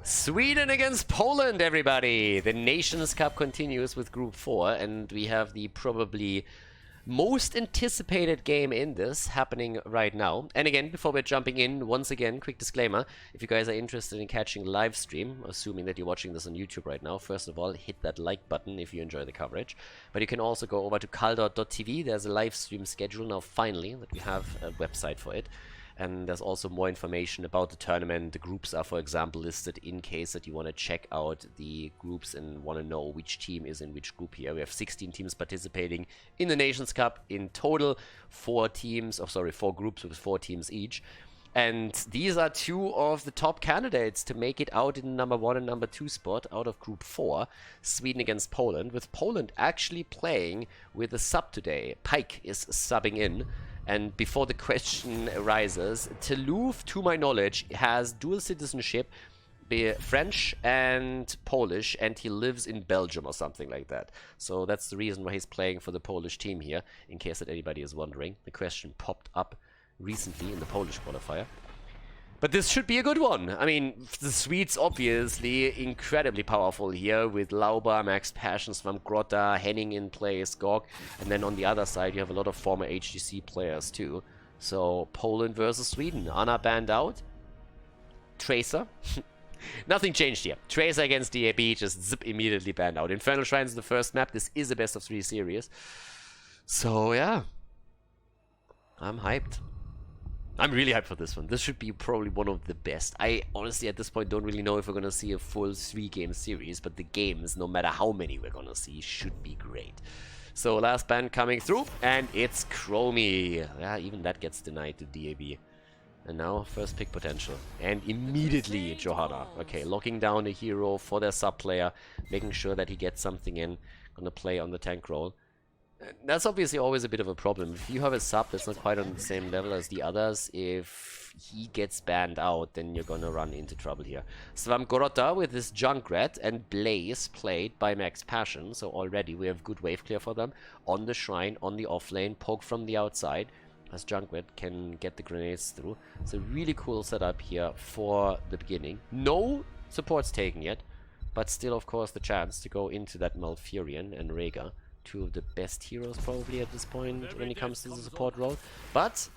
Sweden against Poland, everybody! The Nations Cup continues with Group 4, and we have the probably most anticipated game in this happening right now. And again, before we're jumping in, once again, quick disclaimer, if you guys are interested in catching live stream, assuming that you're watching this on YouTube right now, first of all, hit that like button if you enjoy the coverage. But you can also go over to khaldor.tv. There's a live stream schedule now, finally, that we have a website for it. And there's also more information about the tournament. The groups are, for example, listed in case that you want to check out the groups and want to know which team is in which group here. We have 16 teams participating in the Nations Cup. In total, 4 groups with 4 teams each. And these are 2 of the top candidates to make it out in number 1 and number 2 spot out of Group 4. Sweden against Poland, with Poland actually playing with a sub today. Pike is subbing in. And before the question arises, Toulouse, to my knowledge, has dual citizenship, French and Polish, and he lives in Belgium or something like that. So that's the reason why he's playing for the Polish team here, in case that anybody is wondering. The question popped up recently in the Polish qualifier. But this should be a good one. I mean, the Swedes obviously incredibly powerful here with Lauber, Max Passion, Grotta, Henning in play, Skog. And then on the other side you have a lot of former HGC players too. So Poland versus Sweden. Anna banned out. Tracer. Nothing changed here. Tracer against DAB, just zip, immediately banned out. Infernal Shrines is the first map. This is a best of 3 series. So yeah. I'm hyped. I'm really hyped for this one. This should be probably one of the best. I honestly at this point don't really know if we're gonna see a full 3-game series, but the games, no matter how many we're gonna see, should be great. So last ban coming through, and it's Chromie. Yeah, even that gets denied to DAB. And now first pick potential. And immediately Johanna. Okay, locking down a hero for their sub player, making sure that he gets something in. Gonna play on the tank role. That's obviously always a bit of a problem. If you have a sub that's not quite on the same level as the others, if he gets banned out, then you're gonna run into trouble here. Grotta with his Junkrat and Blaze played by Max Passion, so already we have good wave clear for them. On the Shrine, on the off lane, poke from the outside, as Junkrat can get the grenades through. It's a really cool setup here for the beginning. No supports taken yet, but still of course the chance to go into that Malfurion and Rhaegar. 2 of the best heroes probably at this point when it comes to the support role. But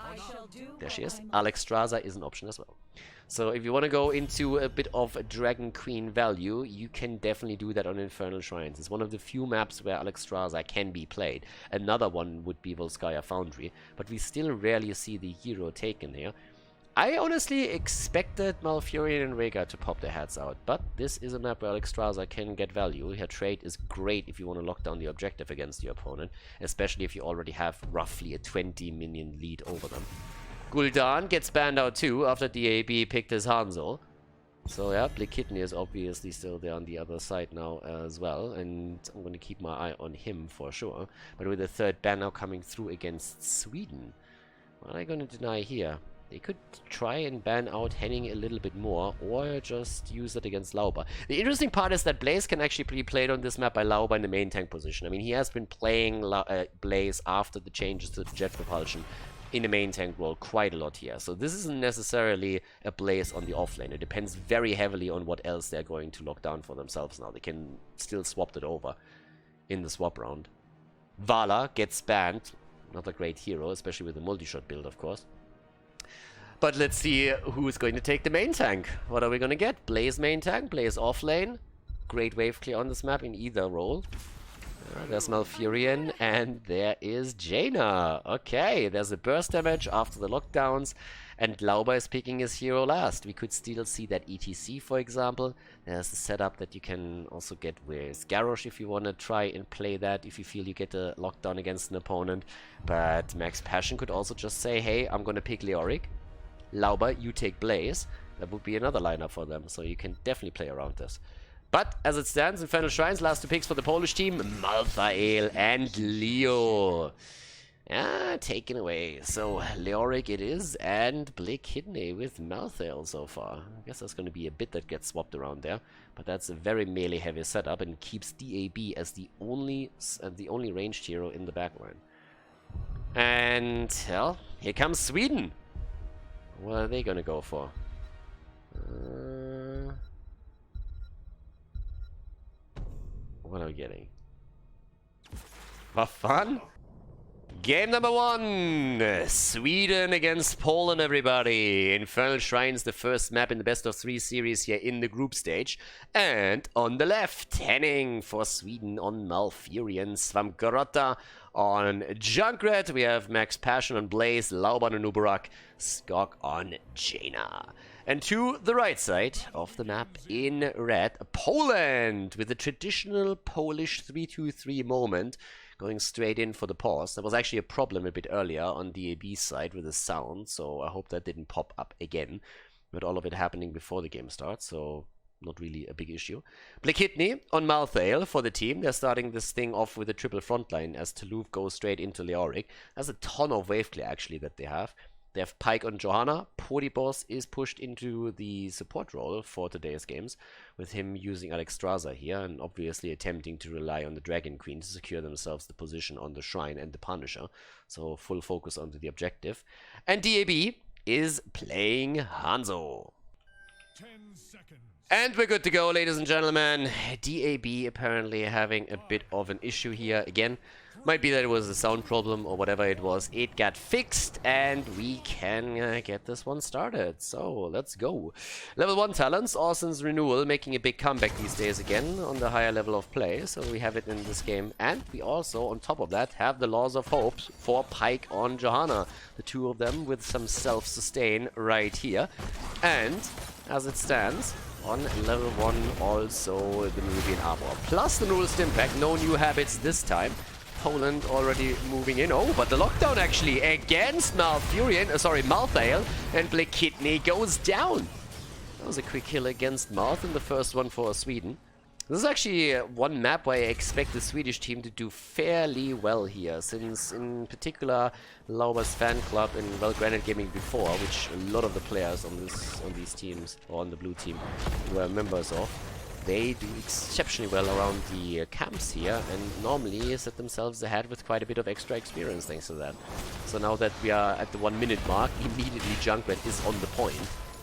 there she is. Alexstrasza is an option as well. So if you want to go into a bit of a Dragon Queen value, you can definitely do that on Infernal Shrines. It's one of the few maps where Alexstrasza can be played. Another one would be Volskaya Foundry, but we still rarely see the hero taken here. I honestly expected Malfurion and Rhaegar to pop their heads out, but this is a map where Alexstrasza can get value. Her trade is great if you want to lock down the objective against your opponent, especially if you already have roughly a 20 minion lead over them. Gul'dan gets banned out too after DAB picked his Hanzo. So yeah, Blickidney is obviously still there on the other side now as well, and I'm going to keep my eye on him for sure. But with the 3rd ban now coming through against Sweden, what are they going to deny here? They could try and ban out Henning a little bit more, or just use it against Lauber. The interesting part is that Blaze can actually be played on this map by Lauber in the main tank position. I mean, he has been playing Blaze after the changes to the jet propulsion in the main tank role quite a lot here. So this isn't necessarily a Blaze on the offlane. It depends very heavily on what else they're going to lock down for themselves now. They can still swap it over in the swap round. Vala gets banned. Not a great hero, especially with the multi-shot build, of course. But let's see who's going to take the main tank. What are we going to get? Blaze main tank, Blaze offlane. Great wave clear on this map in either role. There's Malfurion, and there is Jaina. Okay, there's a burst damage after the lockdowns, and Lauber is picking his hero last. We could still see that ETC, for example. There's a setup that you can also get with Garrosh if you want to try and play that, if you feel you get a lockdown against an opponent. But Max Passion could also just say, hey, I'm going to pick Leoric. Lauber, you take Blaze. That would be another lineup for them, so you can definitely play around this. But as it stands, Infernal Shrines, last 2 picks for the Polish team, Malthael and Leo. Taken away. So Leoric it is, and Blickidney with Malthael so far. I guess there's going to be a bit that gets swapped around there, but that's a very melee heavy setup and keeps DAB as the only ranged hero in the backline. And well, here comes Sweden. What are they gonna go for? What are we getting? For fun? Game number 1! Sweden against Poland, everybody! Infernal Shrines, the first map in the best of 3 series here in the group stage. And on the left, Henning for Sweden on Malfurion, Svamgrotta on Junkrat. We have Max Passion on Blaze, Lauban on Uberak, Skog on Jaina. And to the right side of the map in red, Poland with the traditional Polish 3-2-3 moment. Going straight in for the pause. There was actually a problem a bit earlier on the AB side with the sound, so I hope that didn't pop up again. With all of it happening before the game starts, so not really a big issue. Blakitny on Malthael for the team. They're starting this thing off with a triple frontline as Toulouse goes straight into Leoric. There's a ton of wave clear actually that they have. They have Pyke on Johanna. Podibos is pushed into the support role for today's games, with him using Alexstrasza here and obviously attempting to rely on the Dragon Queen to secure themselves the position on the Shrine and the Punisher. So full focus onto the objective. And DAB is playing Hanzo. 10 seconds. And we're good to go, ladies and gentlemen. DAB apparently having a bit of an issue here again. Might be that it was a sound problem or whatever it was. It got fixed and we can get this one started. So let's go. Level 1 talents, Orson's Renewal, making a big comeback these days again on the higher level of play. So we have it in this game. And we also, on top of that, have the Laws of Hope for Pyke on Johanna. The two of them with some self-sustain right here. And as it stands, on level 1 also the Meridian Armor. Plus the Null Stimpack, no new habits this time. Poland already moving in. Oh, but the lockdown actually against Malthael, and Blakitny goes down. That was a quick kill against Malth in the first one for Sweden. This is actually one map where I expect the Swedish team to do fairly well here, since in particular Lauber's fan club and Well Granite Gaming before, which a lot of the players on these teams, or on the blue team, were members of, they do exceptionally well around the camps here and normally set themselves ahead with quite a bit of extra experience thanks to that. So now that we are at the 1 minute mark, immediately Junkrat is on the point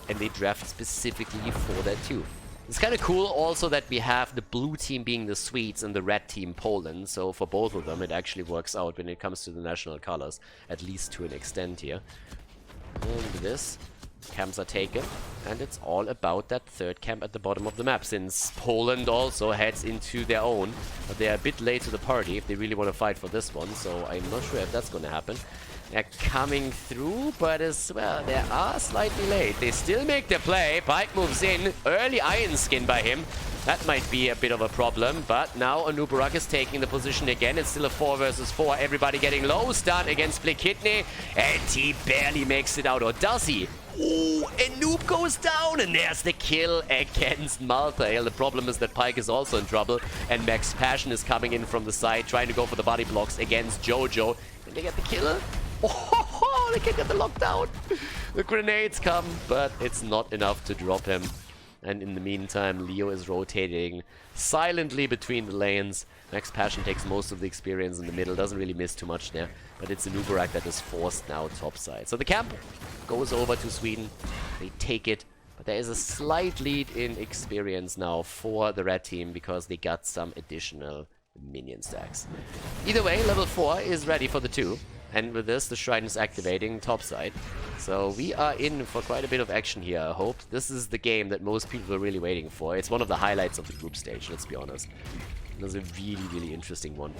and they draft specifically for that too. It's kind of cool also that we have the blue team being the Swedes and the red team Poland, so for both of them it actually works out when it comes to the national colors, at least to an extent here. And this. Camps are taken, and it's all about that third camp at the bottom of the map, since Poland also heads into their own, but they are a bit late to the party if they really want to fight for this one, so I'm not sure if that's going to happen. They're coming through, but as well, they are slightly late. They still make the play. Pyke moves in, early Iron Skin by him. That might be a bit of a problem, but now Anubarak is taking the position again. It's still a 4 versus 4. Everybody getting low. Stun against Blakitny, and he barely makes it out, or does he? Ooh, and Noob goes down, and there's the kill against Malthael. The problem is that Pyke is also in trouble, and Max Passion is coming in from the side, trying to go for the body blocks against Jojo. Can they get the kill? Oh, they can get the lockdown. The grenades come, but it's not enough to drop him. And in the meantime, Leo is rotating silently between the lanes. Max Passion takes most of the experience in the middle, doesn't really miss too much there. But it's Anubarak that is forced now topside. So the camp goes over to Sweden. They take it. But there is a slight lead in experience now for the red team because they got some additional minion stacks. Either way, level 4 is ready for the 2. And with this, the Shrine is activating topside. So we are in for quite a bit of action here, I hope. This is the game that most people are really waiting for. It's one of the highlights of the group stage, let's be honest. It was a really, really interesting one.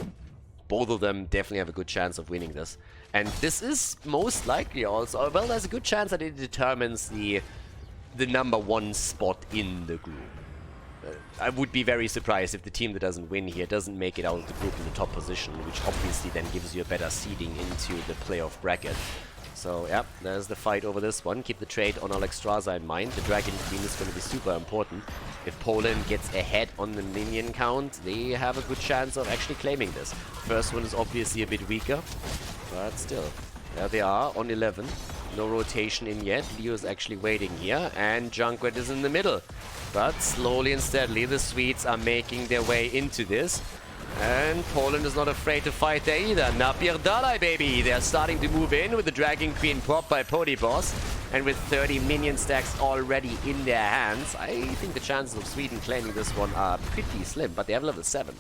Both of them definitely have a good chance of winning this. And this is most likely also, well, there's a good chance that it determines the number 1 spot in the group. I would be very surprised if the team that doesn't win here doesn't make it out of the group in the top position, which obviously then gives you a better seeding into the playoff bracket. So, yeah, there's the fight over this one. Keep the trade on Alexstrasza in mind. The Dragon Queen is going to be super important. If Poland gets ahead on the minion count, they have a good chance of actually claiming this. First one is obviously a bit weaker, but still. There they are on 11. No rotation in yet. Leo is actually waiting here, and Junkrat is in the middle. But slowly and steadily, the Swedes are making their way into this. And Poland is not afraid to fight there either. Napier Dalai, baby! They're starting to move in with the Dragon Queen prop by Podibos. And with 30 minion stacks already in their hands, I think the chances of Sweden claiming this one are pretty slim. But they have level 7.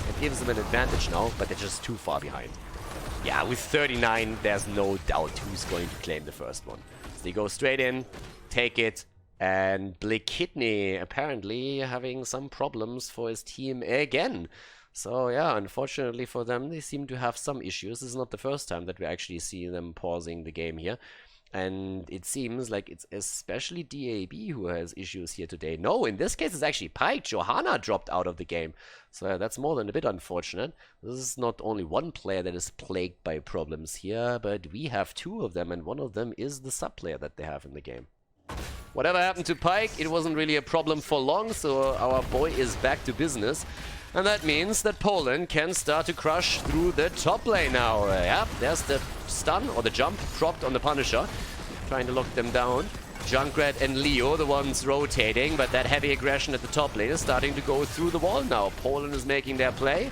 It gives them an advantage now, but they're just too far behind. Yeah, with 39, there's no doubt who's going to claim the first one. So they go straight in, take it, and Kidney apparently having some problems for his team again. So yeah, unfortunately for them, they seem to have some issues. This is not the first time that we actually see them pausing the game here. And it seems like it's especially DAB who has issues here today. No, in this case it's actually Pike. Johanna dropped out of the game. So that's more than a bit unfortunate. This is not only one player that is plagued by problems here, but we have two of them, and one of them is the sub player that they have in the game. Whatever happened to Pike, it wasn't really a problem for long, so our boy is back to business. And that means that Poland can start to crush through the top lane now. Yeah, there's the stun or the jump dropped on the Punisher, trying to lock them down. Junkrat and Leo, the ones rotating, but that heavy aggression at the top lane is starting to go through the wall now. Poland is making their play,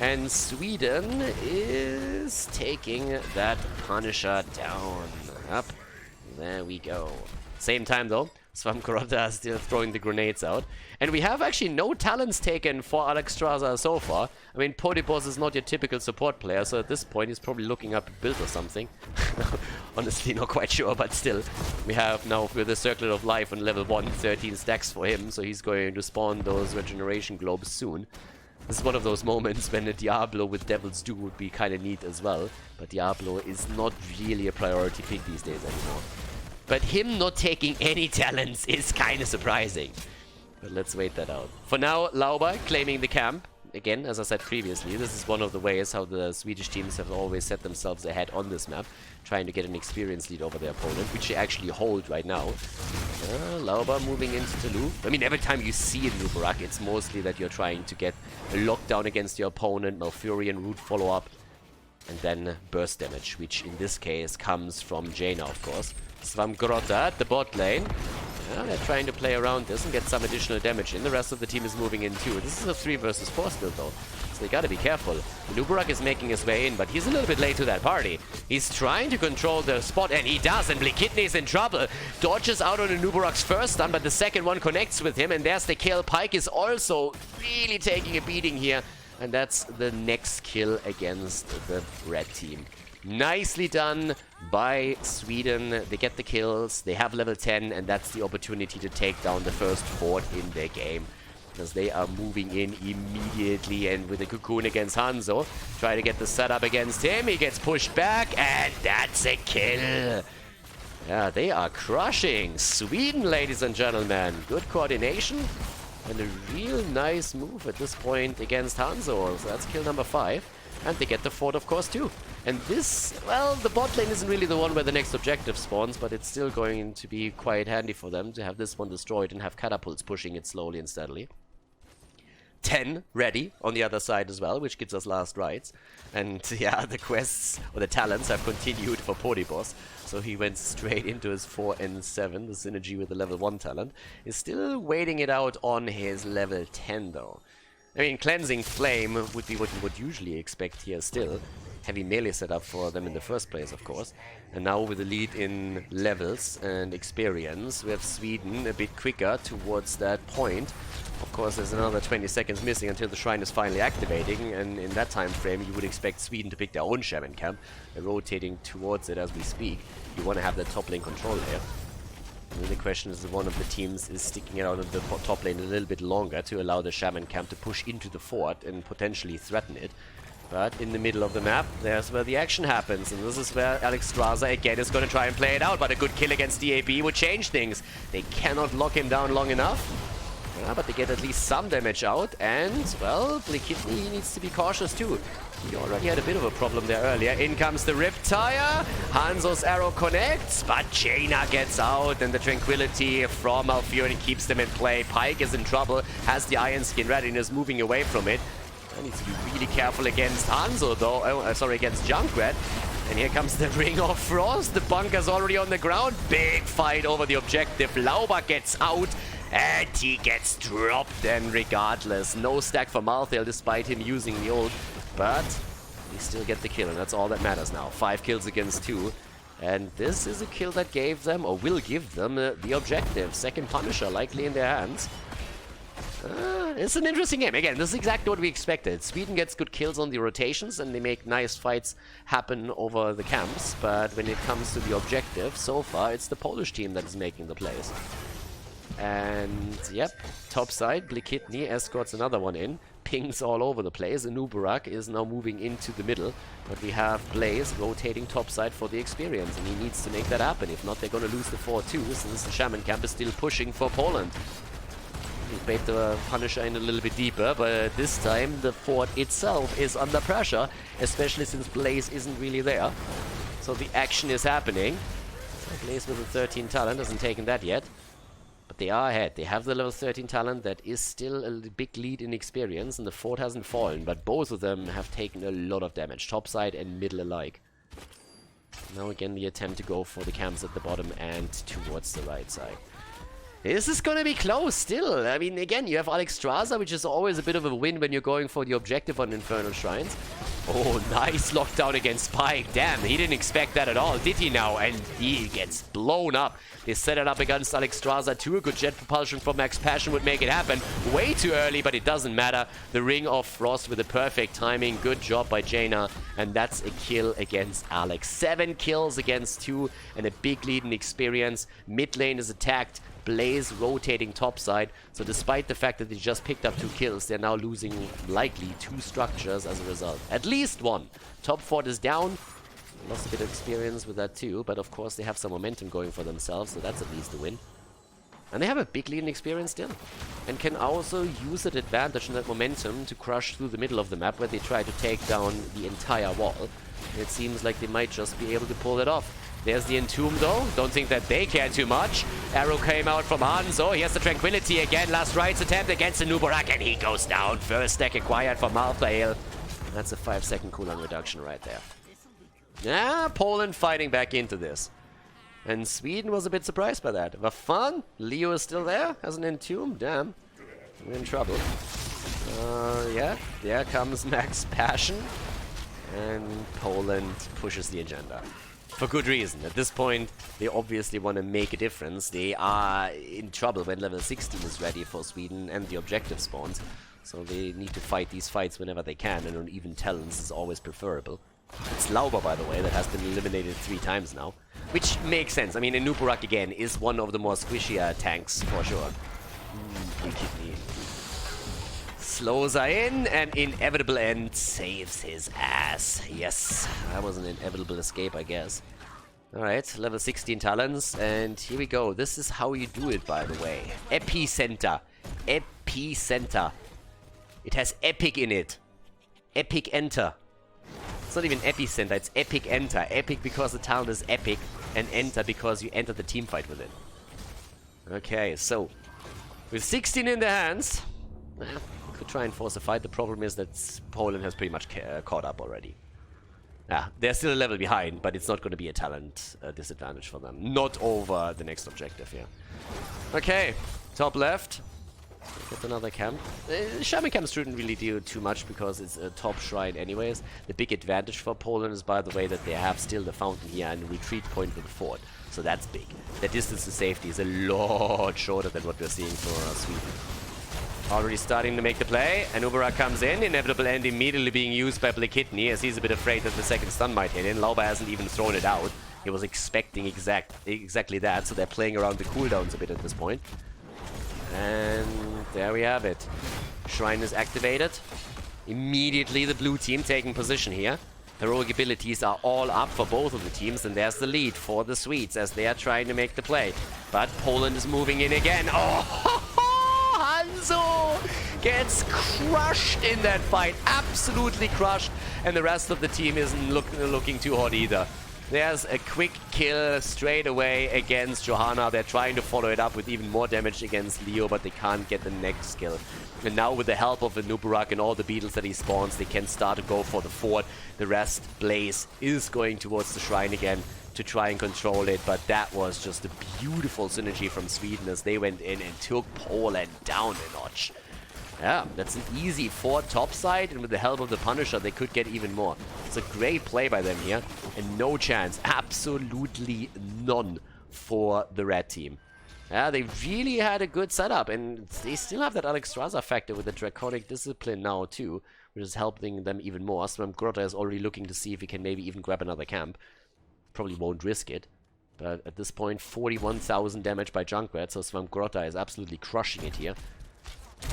and Sweden is taking that Punisher down. Up, there we go. Same time though, Svamkorota is still throwing the grenades out. And we have actually no talents taken for Alexstrasza so far. I mean, Podibos is not your typical support player, so at this point he's probably looking up a build or something. Honestly, not quite sure, but still. We have now, with the Circlet of Life on level 1, 13 stacks for him, so he's going to spawn those regeneration globes soon. This is one of those moments when a Diablo with Devil's Due would be kind of neat as well. But Diablo is not really a priority pick these days anymore. But him not taking any talents is kind of surprising. But let's wait that out. For now, Lauba claiming the camp. Again, as I said previously, this is one of the ways how the Swedish teams have always set themselves ahead on this map, trying to get an experience lead over their opponent, which they actually hold right now. Lauba moving into Toulouse. I mean, every time you see a Nubarak, it's mostly that you're trying to get a lockdown against your opponent, Malfurion root follow-up, and then burst damage, which in this case comes from Jaina, of course. Svamkorota at the bot lane. Yeah, they're trying to play around this and get some additional damage in. The rest of the team is moving in too. This is a 3 versus 4 still though, so they gotta be careful. Nubarak is making his way in, but he's a little bit late to that party. He's trying to control the spot, and he does, and Kidney is in trouble. Dodges out on the Nubarak's first stun, but the second one connects with him, and there's the kill. Pike is also really taking a beating here, and that's the next kill against the red team. Nicely done by Sweden. They get the kills, they have level 10, and that's the opportunity to take down the first fort in their game. Because they are moving in immediately, and with a cocoon against Hanzo, try to get the setup against him. He gets pushed back, and that's a kill. Yeah, they are crushing Sweden, ladies and gentlemen. Good coordination, and a real nice move at this point against Hanzo. So that's kill number 5. And they get the fort, of course, too. And this, well, the bot lane isn't really the one where the next objective spawns, but it's still going to be quite handy for them to have this one destroyed and have catapults pushing it slowly and steadily. 10 ready on the other side as well, which gives us last rights. And yeah, the quests, or the talents, have continued for Podibos. So he went straight into his 4 and 7, the synergy with the level 1 talent. Is still waiting it out on his level 10 though. I mean, Cleansing Flame would be what you would usually expect here still. Heavy melee setup for them in the first place, of course. And now with the lead in levels and experience, we have Sweden a bit quicker towards that point. Of course, there's another 20 seconds missing until the shrine is finally activating, and in that time frame you would expect Sweden to pick their own shaman camp. They're rotating towards it as we speak. You want to have that top lane control here. And then the question is if one of the teams is sticking it out of the top lane a little bit longer to allow the shaman camp to push into the fort and potentially threaten it. But in the middle of the map, there's where the action happens, and this is where Alexstrasza again is going to try and play it out, but a good kill against DAB would change things. They cannot lock him down long enough. Yeah, but they get at least some damage out, and, well, Kidney needs to be cautious too. He already had a bit of a problem there earlier. In comes the Riptire. Hanzo's arrow connects, but Jaina gets out, and the Tranquility from Malfurion keeps them in play. Pike is in trouble, has the Iron Skin ready and is moving away from it. I need to be really careful against Hanzo though, against Junkrat. And here comes the Ring of Frost. The bunker's already on the ground. Big fight over the objective. Lauba gets out. And he gets dropped, and regardless, no stack for Malthael despite him using the ult, but we still get the kill, and that's all that matters now. 5 kills against 2, And this is a kill that gave them, or will give them, the objective. Second Punisher likely in their hands. It's an interesting game. Again, this is exactly what we expected. Sweden gets good kills on the rotations and they make nice fights happen over the camps. But when it comes to the objective, so far it's the Polish team that is making the plays. And yep, top side, Blikitny escorts another one in. Pings all over the place. Anubarak is now moving into the middle. But we have Blaze rotating top side for the experience. And he needs to make that happen. If not, they're going to lose the 4-2 since the Shaman camp is still pushing for Poland. We bait the Punisher in a little bit deeper, but this time the fort itself is under pressure, especially since Blaze isn't really there. So the action is happening. Blaze with a 13 talent hasn't taken that yet. But they are ahead. They have the level 13 talent that is still a big lead in experience, and the fort hasn't fallen, but both of them have taken a lot of damage, topside and middle alike. Now again the attempt to go for the camps at the bottom and towards the right side. This is gonna be close still. I mean, again, you have Alexstrasza, which is always a bit of a win when you're going for the objective on Infernal Shrines. Oh, nice lockdown against Spike. Damn, he didn't expect that at all, did he now? And he gets blown up. They set it up against Alexstrasza too. A good jet propulsion from Max Passion would make it happen. Way too early, but it doesn't matter. The Ring of Frost with the perfect timing. Good job by Jaina. And that's a kill against Alex. 7 kills against 2 and a big lead in experience. Mid lane is attacked. Blaze rotating topside. So despite the fact that they just picked up 2 kills, they're now losing likely 2 structures as a result. At least 1. Top fort is down. Lost a bit of experience with that too, but of course they have some momentum going for themselves, so that's at least a win. And they have a big lead in experience still. And can also use that advantage and that momentum to crush through the middle of the map where they try to take down the entire wall. It seems like they might just be able to pull it off. There's the Entomb though. Don't think that they care too much. Arrow came out from Hanzo. He has the Tranquility again. Last rights attempt against the Nubarak and he goes down. First stack acquired for Malthael. That's a 5-second cooldown reduction right there. Yeah, Poland fighting back into this. And Sweden was a bit surprised by that. But fun. Leo is still there. Has an Entomb. Damn. We're in trouble. Yeah. There comes Max Passion. And Poland pushes the agenda. For good reason. At this point, they obviously want to make a difference. They are in trouble when level 16 is ready for Sweden and the objective spawns. So they need to fight these fights whenever they can, and on even talents is always preferable. It's Lauber, by the way, that has been eliminated 3 times now. Which makes sense. I mean, Anubarak, again, is one of the more squishier tanks, for sure. Kidney. Slows her in, and Inevitable End saves his ass. Yes, that was an inevitable escape, I guess. Alright, level 16 talents, and here we go. This is how you do it, by the way. Epicenter. Epicenter. It has epic in it. Epic enter. It's not even epicenter, it's epic enter. Epic because the talent is epic, and enter because you enter the team fight with it. Okay, so with 16 in their hands, could try and force a fight. The problem is that Poland has pretty much caught up already. Yeah, they're still a level behind, but it's not going to be a talent disadvantage for them. Not over the next objective, yeah. Okay, top left. Get another camp. Shaman camps shouldn't really do too much because it's a top shrine anyways. The big advantage for Poland is, by the way, that they have still the fountain here and a retreat point with the fort. So that's big. The distance to safety is a lot shorter than what we're seeing for Sweden. Already starting to make the play. Anubarak comes in. Inevitable End immediately being used by Blikitny as he's a bit afraid that the second stun might hit in. Lauber hasn't even thrown it out. He was expecting exactly that, so they're playing around the cooldowns a bit at this point. And there we have it. Shrine is activated. Immediately the blue team taking position here. Heroic abilities are all up for both of the teams, and there's the lead for the Swedes as they are trying to make the play. But Poland is moving in again. Oh, Hanzo gets crushed in that fight. Absolutely crushed. And the rest of the team isn't looking too hot either. There's a quick kill straight away against Johanna. They're trying to follow it up with even more damage against Leo, but they can't get the next kill. And now with the help of Anubarak and all the beetles that he spawns, they can start to go for the fort. The rest, Blaze, is going towards the shrine again to try and control it. But that was just a beautiful synergy from Sweden as they went in and took Poland down a notch. Yeah, that's an easy 4 topside, and with the help of the Punisher, they could get even more. It's a great play by them here, and no chance, absolutely none for the red team. Yeah, they really had a good setup, and they still have that Alexstrasza factor with the Draconic Discipline now too, which is helping them even more. Grotta is already looking to see if he can maybe even grab another camp. Probably won't risk it. But at this point, 41,000 damage by Junkrat, so Grotta is absolutely crushing it here.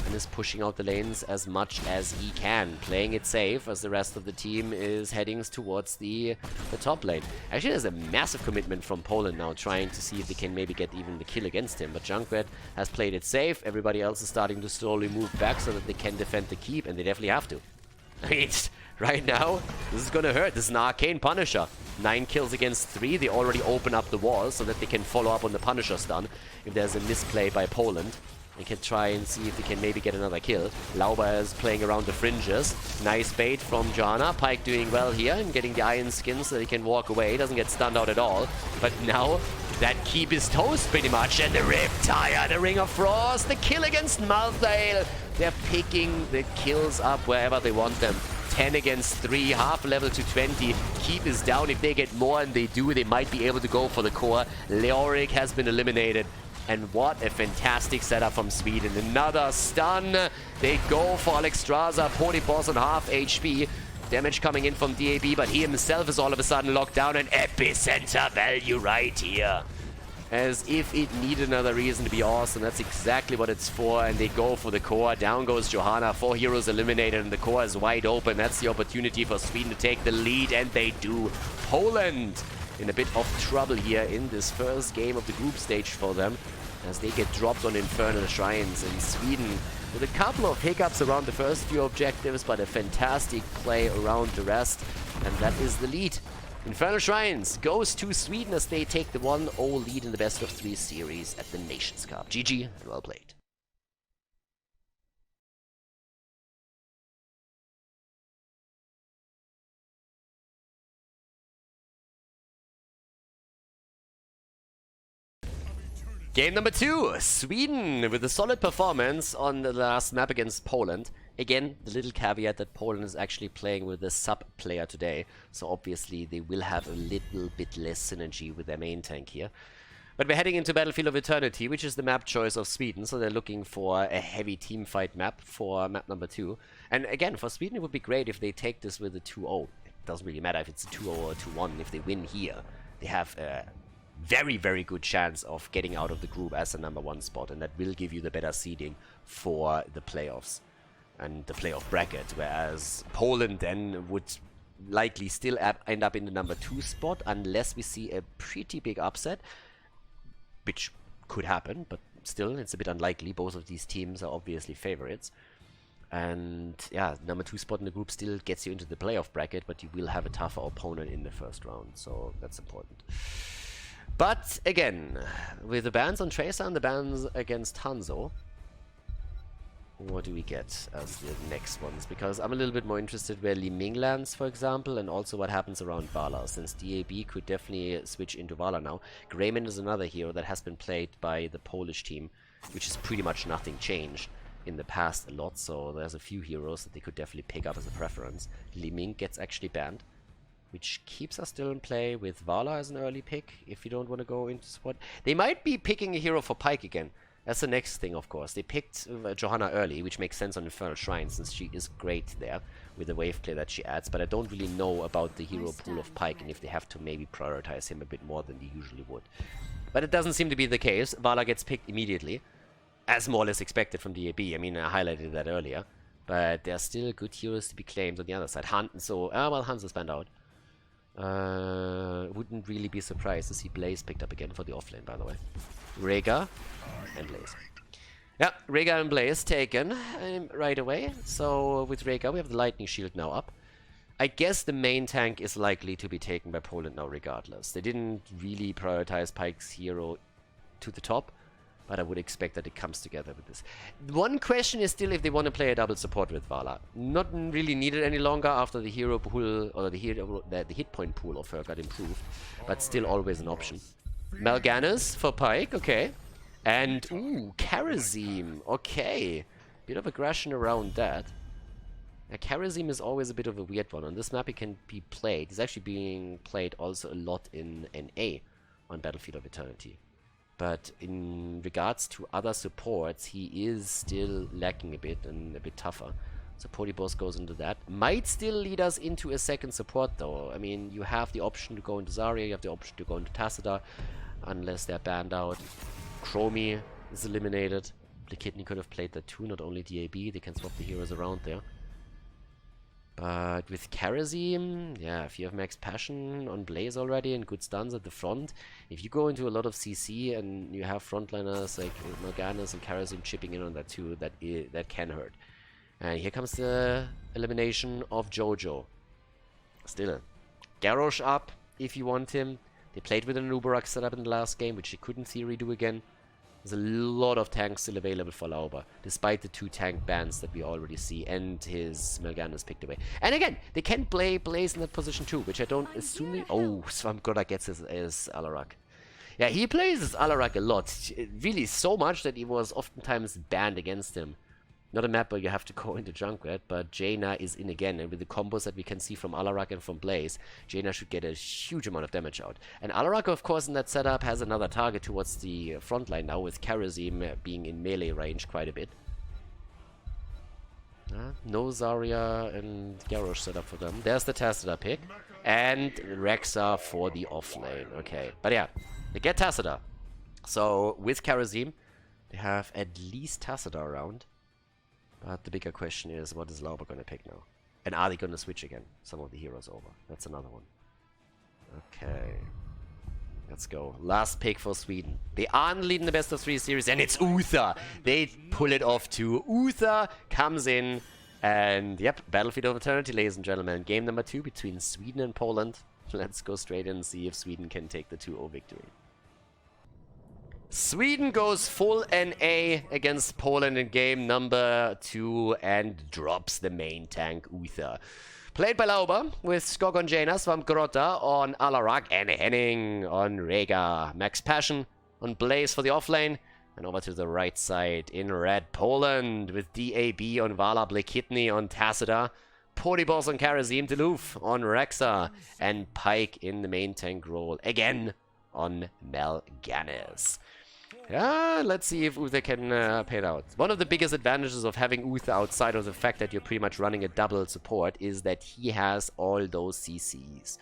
And is pushing out the lanes as much as he can, playing it safe as the rest of the team is heading towards the top lane. Actually, there's a massive commitment from Poland now, trying to see if they can maybe get even the kill against him. But Junkrat has played it safe. Everybody else is starting to slowly move back so that they can defend the keep, and they definitely have to. I mean, right now, this is gonna hurt. This is an Arcane Punisher. 9 kills against 3. They already open up the wall so that they can follow up on the Punisher stun if there's a misplay by Poland. They can try and see if they can maybe get another kill. Lauba is playing around the fringes. Nice bait from Johanna. Pyke doing well here and getting the iron skin so that he can walk away. Doesn't get stunned out at all. But now that keep is toast pretty much. And the Riptire, the Ring of Frost, the kill against Malthael. They're picking the kills up wherever they want them. 10 against 3, half level to 20. Keep is down. If they get more, and they do, they might be able to go for the core. Leoric has been eliminated. And what a fantastic setup from Sweden. Another stun. They go for Alexstrasza. Polyboss on half HP. Damage coming in from DAB, but he himself is all of a sudden locked down. An epicenter value right here. As if it needed another reason to be awesome. That's exactly what it's for. And they go for the core. Down goes Johanna. 4 heroes eliminated, and the core is wide open. That's the opportunity for Sweden to take the lead, and they do. Poland in a bit of trouble here in this first game of the group stage for them, as they get dropped on Infernal Shrines. In Sweden, with a couple of hiccups around the first few objectives, but a fantastic play around the rest, and that is the lead. Infernal Shrines goes to Sweden as they take the 1-0 lead in the best of 3 series at the Nations Cup. GG, and well played. Game number 2, Sweden with a solid performance on the last map against Poland. Again, the little caveat that Poland is actually playing with a sub player today, so obviously they will have a little bit less synergy with their main tank here. But we're heading into Battlefield of Eternity, which is the map choice of Sweden, so they're looking for a heavy teamfight map for map number 2. And again, for Sweden it would be great if they take this with a 2-0. It doesn't really matter if it's a 2-0 or a 2-1. If they win here, they have a very, very good chance of getting out of the group as a number 1 spot, and that will give you the better seeding for the playoffs and the playoff bracket, whereas Poland then would likely still end up in the number 2 spot unless we see a pretty big upset, which could happen, but still it's a bit unlikely. Both of these teams are obviously favorites. And yeah, number 2 spot in the group still gets you into the playoff bracket, but you will have a tougher opponent in the first round, so that's important. But again, with the bans on Tracer and the bans against Hanzo, what do we get as the next ones? Because I'm a little bit more interested where Li Ming lands, for example, and also what happens around Vala, since DAB could definitely switch into Vala now. Greyman is another hero that has been played by the Polish team, which is pretty much nothing changed in the past a lot, so there's a few heroes that they could definitely pick up as a preference. Li Ming gets actually banned, which keeps us still in play with Vala as an early pick, if you don't want to go into squad. They might be picking a hero for Pyke again. That's the next thing, of course. They picked Johanna early, which makes sense on Infernal Shrines, since she is great there with the wave play that she adds, but I don't really know about the hero pool of Pyke and if they have to maybe prioritize him a bit more than they usually would. But it doesn't seem to be the case. Vala gets picked immediately, as more or less expected from DAB. I mean, I highlighted that earlier. But there are still good heroes to be claimed on the other side. Well, Hans is banned out. Wouldn't really be surprised to see Blaze picked up again for the offlane, by the way. Rhaegar and Blaze. Yeah, Rhaegar and Blaze taken right away. So with Rhaegar, we have the lightning shield now up. I guess the main tank is likely to be taken by Poland now regardless. They didn't really prioritize Pyke's hero to the top, but I would expect that it comes together with this. One question is still if they want to play a double support with Vala. Not really needed any longer after the hero pool, or the hit point pool of her got improved, but still always an option. Mal'Ganis for Pyke, okay. And, ooh, Kharazim, okay. Bit of aggression around that. Karazim is always a bit of a weird one. On this map, he can be played. He's actually being played also a lot in NA on Battlefield of Eternity. But in regards to other supports, he is still lacking a bit and a bit tougher. So Polyboss goes into that. Might still lead us into a second support though. I mean, you have the option to go into Zarya, you have the option to go into Tassadar, unless they're banned out. Chromie is eliminated. Blakidney could have played that too, not only DAB, they can swap the heroes around there. But with Karazim, yeah, if you have max passion on Blaze already and good stuns at the front, if you go into a lot of CC and you have frontliners like Morganas and Karazim chipping in on that too, that can hurt. And here comes the elimination of Jojo. Still, Garrosh up if you want him. They played with an Uberak setup in the last game, which they could in theory do again. There's a lot of tanks still available for Lauber, despite the 2 tank bans that we already see, and his Melganas picked away. And again, they can play Blaze in that position too, which I don't assume they... Oh, Swamgoda gets his Alarak. Yeah, he plays his Alarak a lot. Really so much that he was oftentimes banned against him. Not a map where you have to go into Junkrat, but Jaina is in again, and with the combos that we can see from Alarak and from Blaze, Jaina should get a huge amount of damage out. And Alarak, of course, in that setup has another target towards the front line now, with Karazim being in melee range quite a bit. No Zarya and Garrosh set up for them. There's the Tassadar pick, and Rexa for the offlane. Okay, but yeah, they get Tassadar. So with Karazim, they have at least Tassadar around. But the bigger question is, what is Lauber going to pick now? And are they going to switch again? Some of the heroes over. That's another one. Okay. Let's go. Last pick for Sweden. They aren't leading the best of 3 series, and it's Uther. They pull it off too. Uther comes in, and yep, Battlefield of Eternity, ladies and gentlemen. Game number 2 between Sweden and Poland. Let's go straight in and see if Sweden can take the 2-0 victory. Sweden goes full NA against Poland in game number 2 and drops the main tank Uther. Played by Lauber with Skog on Jaina, Svampgrotta on Alarak, and Henning on Rega. Max Passion on Blaze for the offlane. And over to the right side in red, Poland with DAB on Vala, Blakidney on Tassadar, Polyboss on Karazim, Deloof on Rexa, and Pike in the main tank role again on Melganis. Yeah, let's see if Uther can pay it out. One of the biggest advantages of having Uther outside of the fact that you're pretty much running a double support is that he has all those CCs.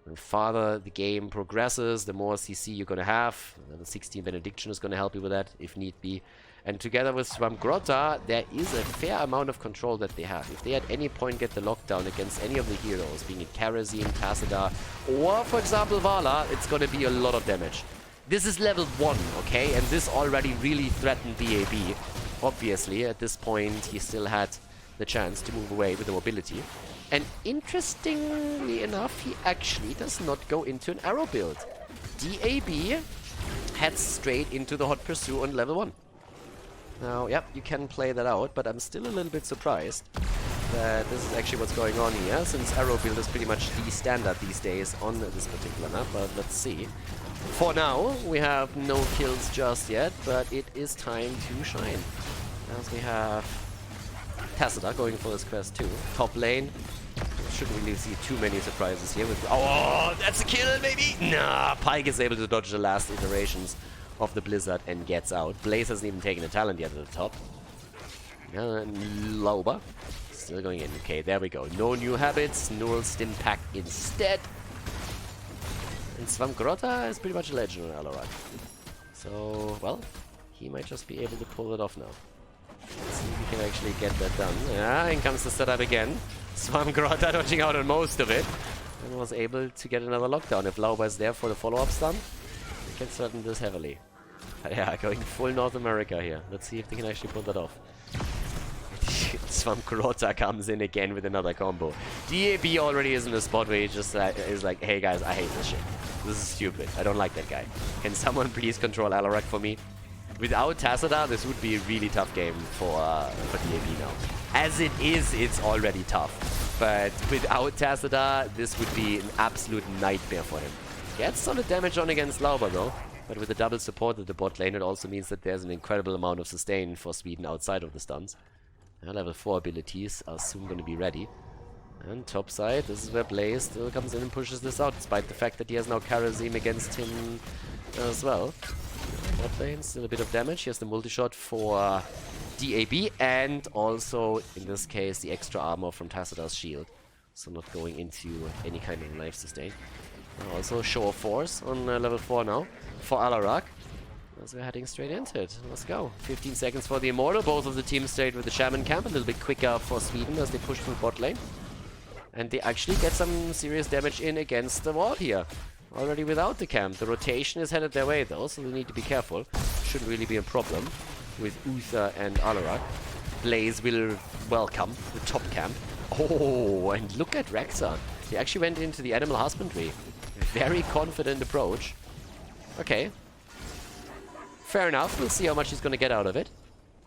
The farther the game progresses, the more CC you're going to have. The 16 Benediction is going to help you with that, if need be. And together with Svampgrotta, there is a fair amount of control that they have. If they at any point get the lockdown against any of the heroes, being it Karazim, Tassadar, or for example Vala, it's going to be a lot of damage. This is level 1, okay? And this already really threatened DAB. Obviously, at this point, he still had the chance to move away with the mobility. And interestingly enough, he actually does not go into an arrow build. DAB heads straight into the Hot Pursuit on level 1. Now, yep, you can play that out, but I'm still a little bit surprised that this is actually what's going on here, since arrow build is pretty much the standard these days on this particular map, but let's see. For now, we have no kills just yet, but it is time to shine. As we have Tassadar going for this quest too. Top lane. Shouldn't really see too many surprises here. With oh, that's a kill, maybe? Nah, Pike is able to dodge the last iterations of the Blizzard and gets out. Blaze hasn't even taken a talent yet at the top. Lauber still going in. Okay, there we go. No new habits. Neural Stim Pack instead. And Svampgrotta is pretty much a legend on Alarak. So, well, he might just be able to pull it off now. Let's see if he can actually get that done. Yeah, in comes the setup again. Svampgrotta dodging out on most of it. And was able to get another lockdown. If Lauber is there for the follow-up stun, he can threaten this heavily. But yeah, going full North America here. Let's see if they can actually pull that off. Svampgrotta comes in again with another combo. DAB already is in a spot where he just is like, hey guys, I hate this shit. This is stupid. I don't like that guy. Can someone please control Alarak for me? Without Tassadar, this would be a really tough game for DAB now. As it is, it's already tough. But without Tassadar, this would be an absolute nightmare for him. Gets solid damage on against Lauber though. But with the double support of the bot lane, it also means that there's an incredible amount of sustain for Sweden outside of the stuns. Level 4 abilities are soon going to be ready. And top side, this is where Blaze still comes in and pushes this out, despite the fact that he has now Karazim against him as well. Bot lane, still a bit of damage. Here's the multi-shot for DAB, and also, in this case, the extra armor from Tacitus shield. So not going into any kind of life sustain. Also, show of force on level 4 now for Alarak. As we're heading straight into it. Let's go. 15 seconds for the Immortal. Both of the teams stayed with the Shaman camp. A little bit quicker for Sweden as they push through bot lane. And they actually get some serious damage in against the wall here. Already without the camp. The rotation is headed their way though, so they need to be careful. Shouldn't really be a problem with Uther and Alarak. Blaze will welcome the top camp. Oh, and look at Rexa. He actually went into the animal husbandry. Very confident approach. Okay. Fair enough. We'll see how much he's going to get out of it.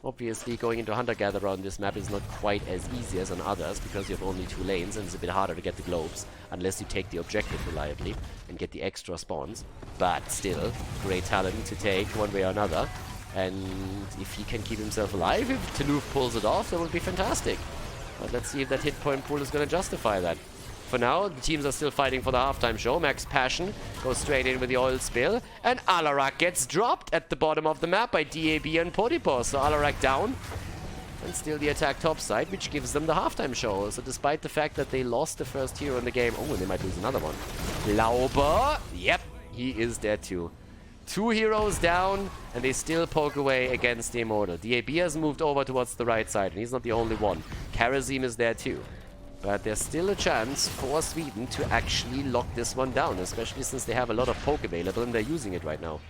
Obviously, going into Hunter-Gatherer on this map is not quite as easy as on others, because you have only 2 lanes and it's a bit harder to get the globes, unless you take the objective reliably and get the extra spawns. But still, great talent to take one way or another. And if he can keep himself alive, if Toulouse pulls it off, that would be fantastic. But let's see if that hit point pool is going to justify that. For now, the teams are still fighting for the halftime show. Max Passion goes straight in with the oil spill. And Alarak gets dropped at the bottom of the map by DAB and Podipos. So Alarak down. And still the attack topside, which gives them the halftime show. So despite the fact that they lost the first hero in the game... Oh, and they might lose another one. Lauber. Yep, he is dead too. 2 heroes down, and they still poke away against the Immortal. DAB has moved over towards the right side, and he's not the only one. Karazim is there too. But there's still a chance for Sweden to actually lock this one down, especially since they have a lot of poke available and they're using it right now.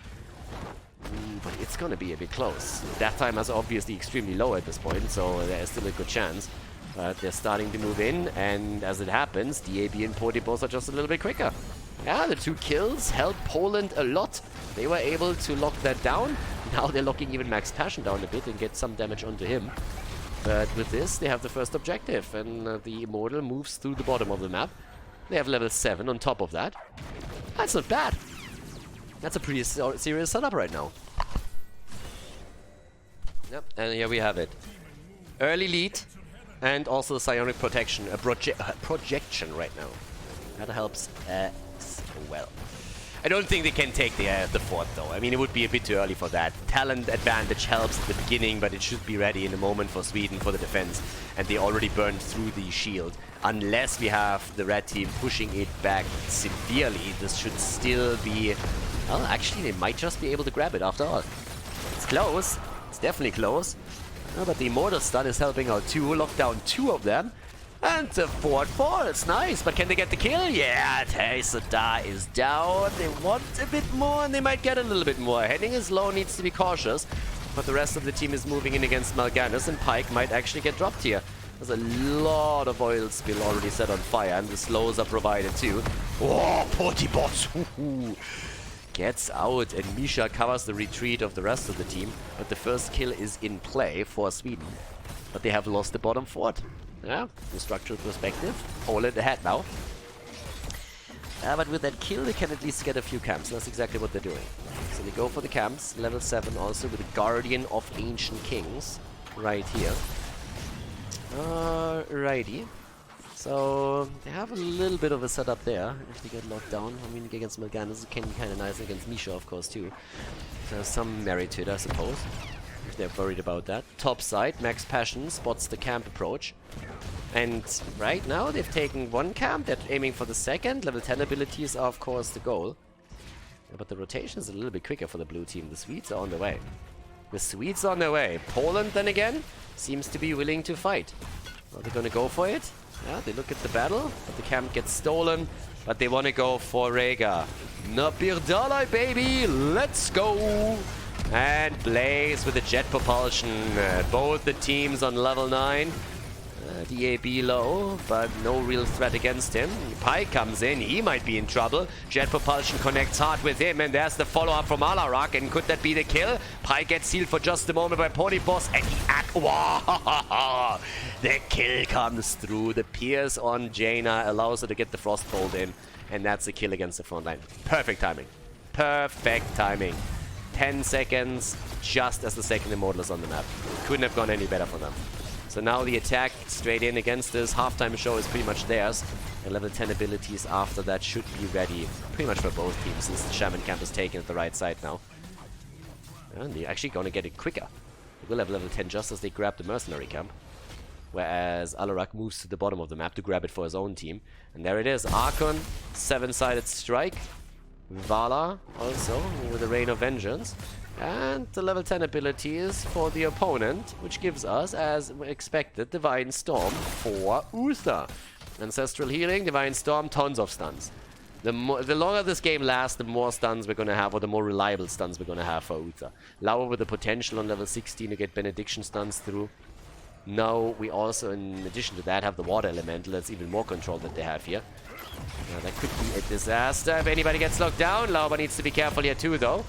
But it's gonna be a bit close. Death time is obviously extremely low at this point, so there's still a good chance. But they're starting to move in, and as it happens, DAB and Podipos are just a little bit quicker. Yeah, the 2 kills helped Poland a lot. They were able to lock that down. Now they're locking even Max Passion down a bit and get some damage onto him. But with this, they have the first objective, and the Immortal moves through the bottom of the map. They have level 7 on top of that. That's not bad. That's a pretty serious setup right now. Yep, and here we have it. Early lead, and also psionic protection, a projection right now. That helps as well. I don't think they can take the fort though. I mean, it would be a bit too early for that. Talent advantage helps at the beginning, but it should be ready in a moment for Sweden for the defense. And they already burned through the shield. Unless we have the red team pushing it back severely, this should still be... Well, actually, they might just be able to grab it after all. It's close. It's definitely close. Oh, but the Immortal stun is helping out too. Lock down 2 of them. And the fort falls. Nice. But can they get the kill? Yeah, Taisada is down. They want a bit more, and they might get a little bit more. Henning is low, needs to be cautious. But the rest of the team is moving in against Mal'Ganis, and Pyke might actually get dropped here. There's a lot of oil spill already set on fire, and the slows are provided too. Oh, Potibos! Gets out, and Misha covers the retreat of the rest of the team. But the first kill is in play for Sweden. But they have lost the bottom fort. Yeah, from a structural perspective. Poland ahead now. But with that kill, they can at least get a few camps. That's exactly what they're doing. So they go for the camps. Level 7 also with the Guardian of Ancient Kings. Right here. Alrighty. So they have a little bit of a setup there. If they get locked down. I mean, against Mal'Ganis, it can be kind of nice. Against Misha, of course, too. There's some merit to it, I suppose. If they're worried about that. Top side, Max Passion spots the camp approach. And right now they've taken 1 camp, they're aiming for the 2nd. Level 10 abilities are of course the goal. Yeah, but the rotation is a little bit quicker for the blue team. The Swedes are on the way. The Swedes are on their way. Poland then again seems to be willing to fight. Are they gonna go for it? Yeah, they look at the battle, but the camp gets stolen. But they want to go for Rega. Napirdalai, baby! Let's go! And Blaze with the jet propulsion. Both the teams on level 9. DAB low, but no real threat against him. Pyke comes in, he might be in trouble. Jet propulsion connects hard with him, and there's the follow-up from Alarak, and could that be the kill? Pyke gets sealed for just a moment by Podipos, and wow! The kill comes through. The pierce on Jaina allows her to get the Frostbolt in, and that's the kill against the front line. Perfect timing. Perfect timing. 10 seconds, just as the 2nd Immortal is on the map. Couldn't have gone any better for them. So So now the attack straight in against this halftime show is pretty much theirs. And level 10 abilities after that should be ready pretty much for both teams, since the Shaman camp is taken at the right side now. And they're actually going to get it quicker. They will have level 10 just as they grab the mercenary camp. Whereas Alarak moves to the bottom of the map to grab it for his own team. And there it is, Archon, 7-sided strike. Vala also with the Rain of Vengeance. And the level 10 abilities for the opponent, which gives us, as expected, Divine Storm for Uther. Ancestral Healing, Divine Storm, tons of stuns. The longer this game lasts, the more stuns we're going to have, or the more reliable stuns we're going to have for Uther. Lauer with the potential on level 16 to get Benediction stuns through. Now we also, in addition to that, have the Water Elemental. That's even more control that they have here. Now, that could be a disaster if anybody gets locked down. Lauber needs to be careful here too, though.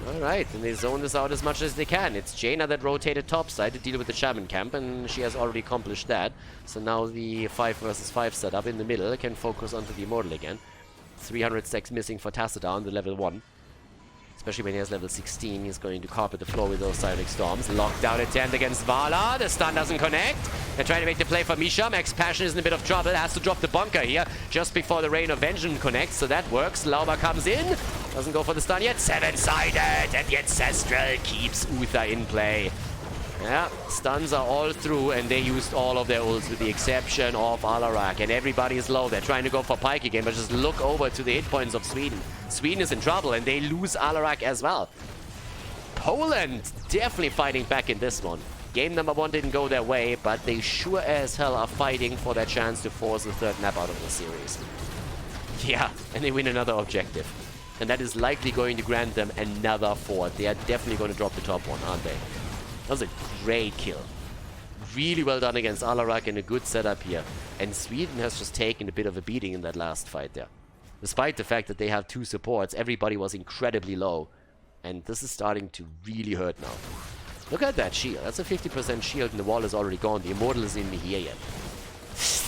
Alright, and they zone this out as much as they can. It's Jaina that rotated topside to deal with the Shaman camp, and she has already accomplished that. So now the 5 versus 5 setup in the middle can focus onto the Immortal again. 300 stacks missing for Tassadar, the level 1. Especially when he has level 16, he's going to carpet the floor with those Cyric Storms. Locked down attempt against Vala. The stun doesn't connect. They're trying to make the play for Misha. Max Passion is in a bit of trouble. Has to drop the bunker here just before the Rain of Vengeance connects. So that works. Lauber comes in. Doesn't go for the stun yet. 7-sided. And the Ancestral keeps Uther in play. Yeah, stuns are all through, and they used all of their ults with the exception of Alarak. And everybody is low. They're trying to go for Pike again, but just look over to the hit points of Sweden. Sweden is in trouble, and they lose Alarak as well. Poland definitely fighting back in this one. Game number 1 didn't go their way, but they sure as hell are fighting for their chance to force the third map out of the series. Yeah, and they win another objective. And that is likely going to grant them another fort. They are definitely going to drop the top one, aren't they? That was a great kill. Really well done against Alarak and a good setup here. And Sweden has just taken a bit of a beating in that last fight there. Despite the fact that they have 2 supports, everybody was incredibly low. And this is starting to really hurt now. Look at that shield. That's a 50% shield and the wall is already gone. The Immortal isn't even here yet.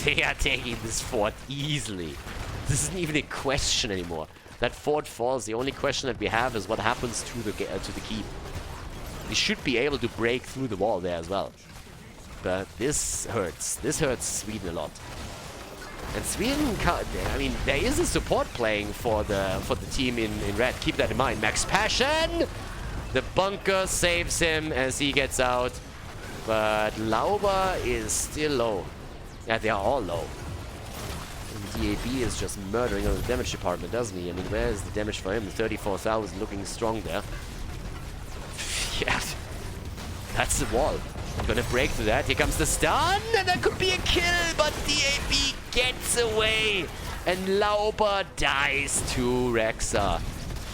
They are taking this fort easily. This isn't even a question anymore. That fort falls. The only question that we have is what happens to the keep. They should be able to break through the wall there as well. But this hurts. This hurts Sweden a lot. And Sweden, I mean, there is a support playing for the team in red. Keep that in mind. Max Passion! The bunker saves him as he gets out. But Lauber is still low. Yeah, they are all low. And DAB is just murdering on the damage department, doesn't he? I mean, where is the damage for him? 34,000 looking strong there. Yeah, that's the wall. I'm gonna break through that. Here comes the stun, and that could be a kill, but DAB gets away, and Lauber dies to Rexa.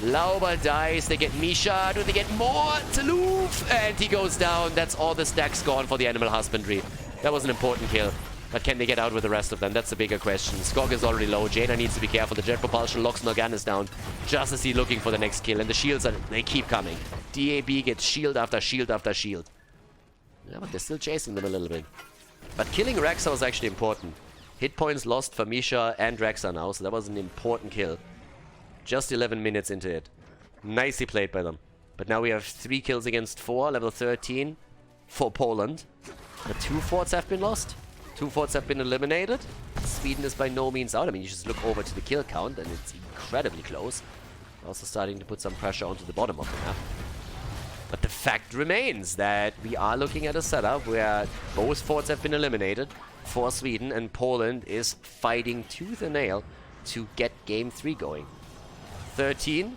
Lauber dies. They get Misha. Do they get more? Taluf, and he goes down. That's all the stacks gone for the Animal Husbandry. That was an important kill. But can they get out with the rest of them? That's the bigger question. Skog is already low. Jaina needs to be careful. The jet propulsion locks Morganis down just as he's looking for the next kill. And the shields, they keep coming. DAB gets shield after shield after shield. Yeah, but they're still chasing them a little bit. But killing Rexa was actually important. Hit points lost for Misha and Rexa now, so that was an important kill. Just 11 minutes into it. Nicely played by them. But now we have 3 kills against 4, level 13 for Poland. But 2 forts have been lost. 2 forts have been eliminated. Sweden is by no means out. I mean, you just look over to the kill count and it's incredibly close. Also starting to put some pressure onto the bottom of the map. But the fact remains that we are looking at a setup where both forts have been eliminated for Sweden, and Poland is fighting tooth and nail to get game 3 going. 13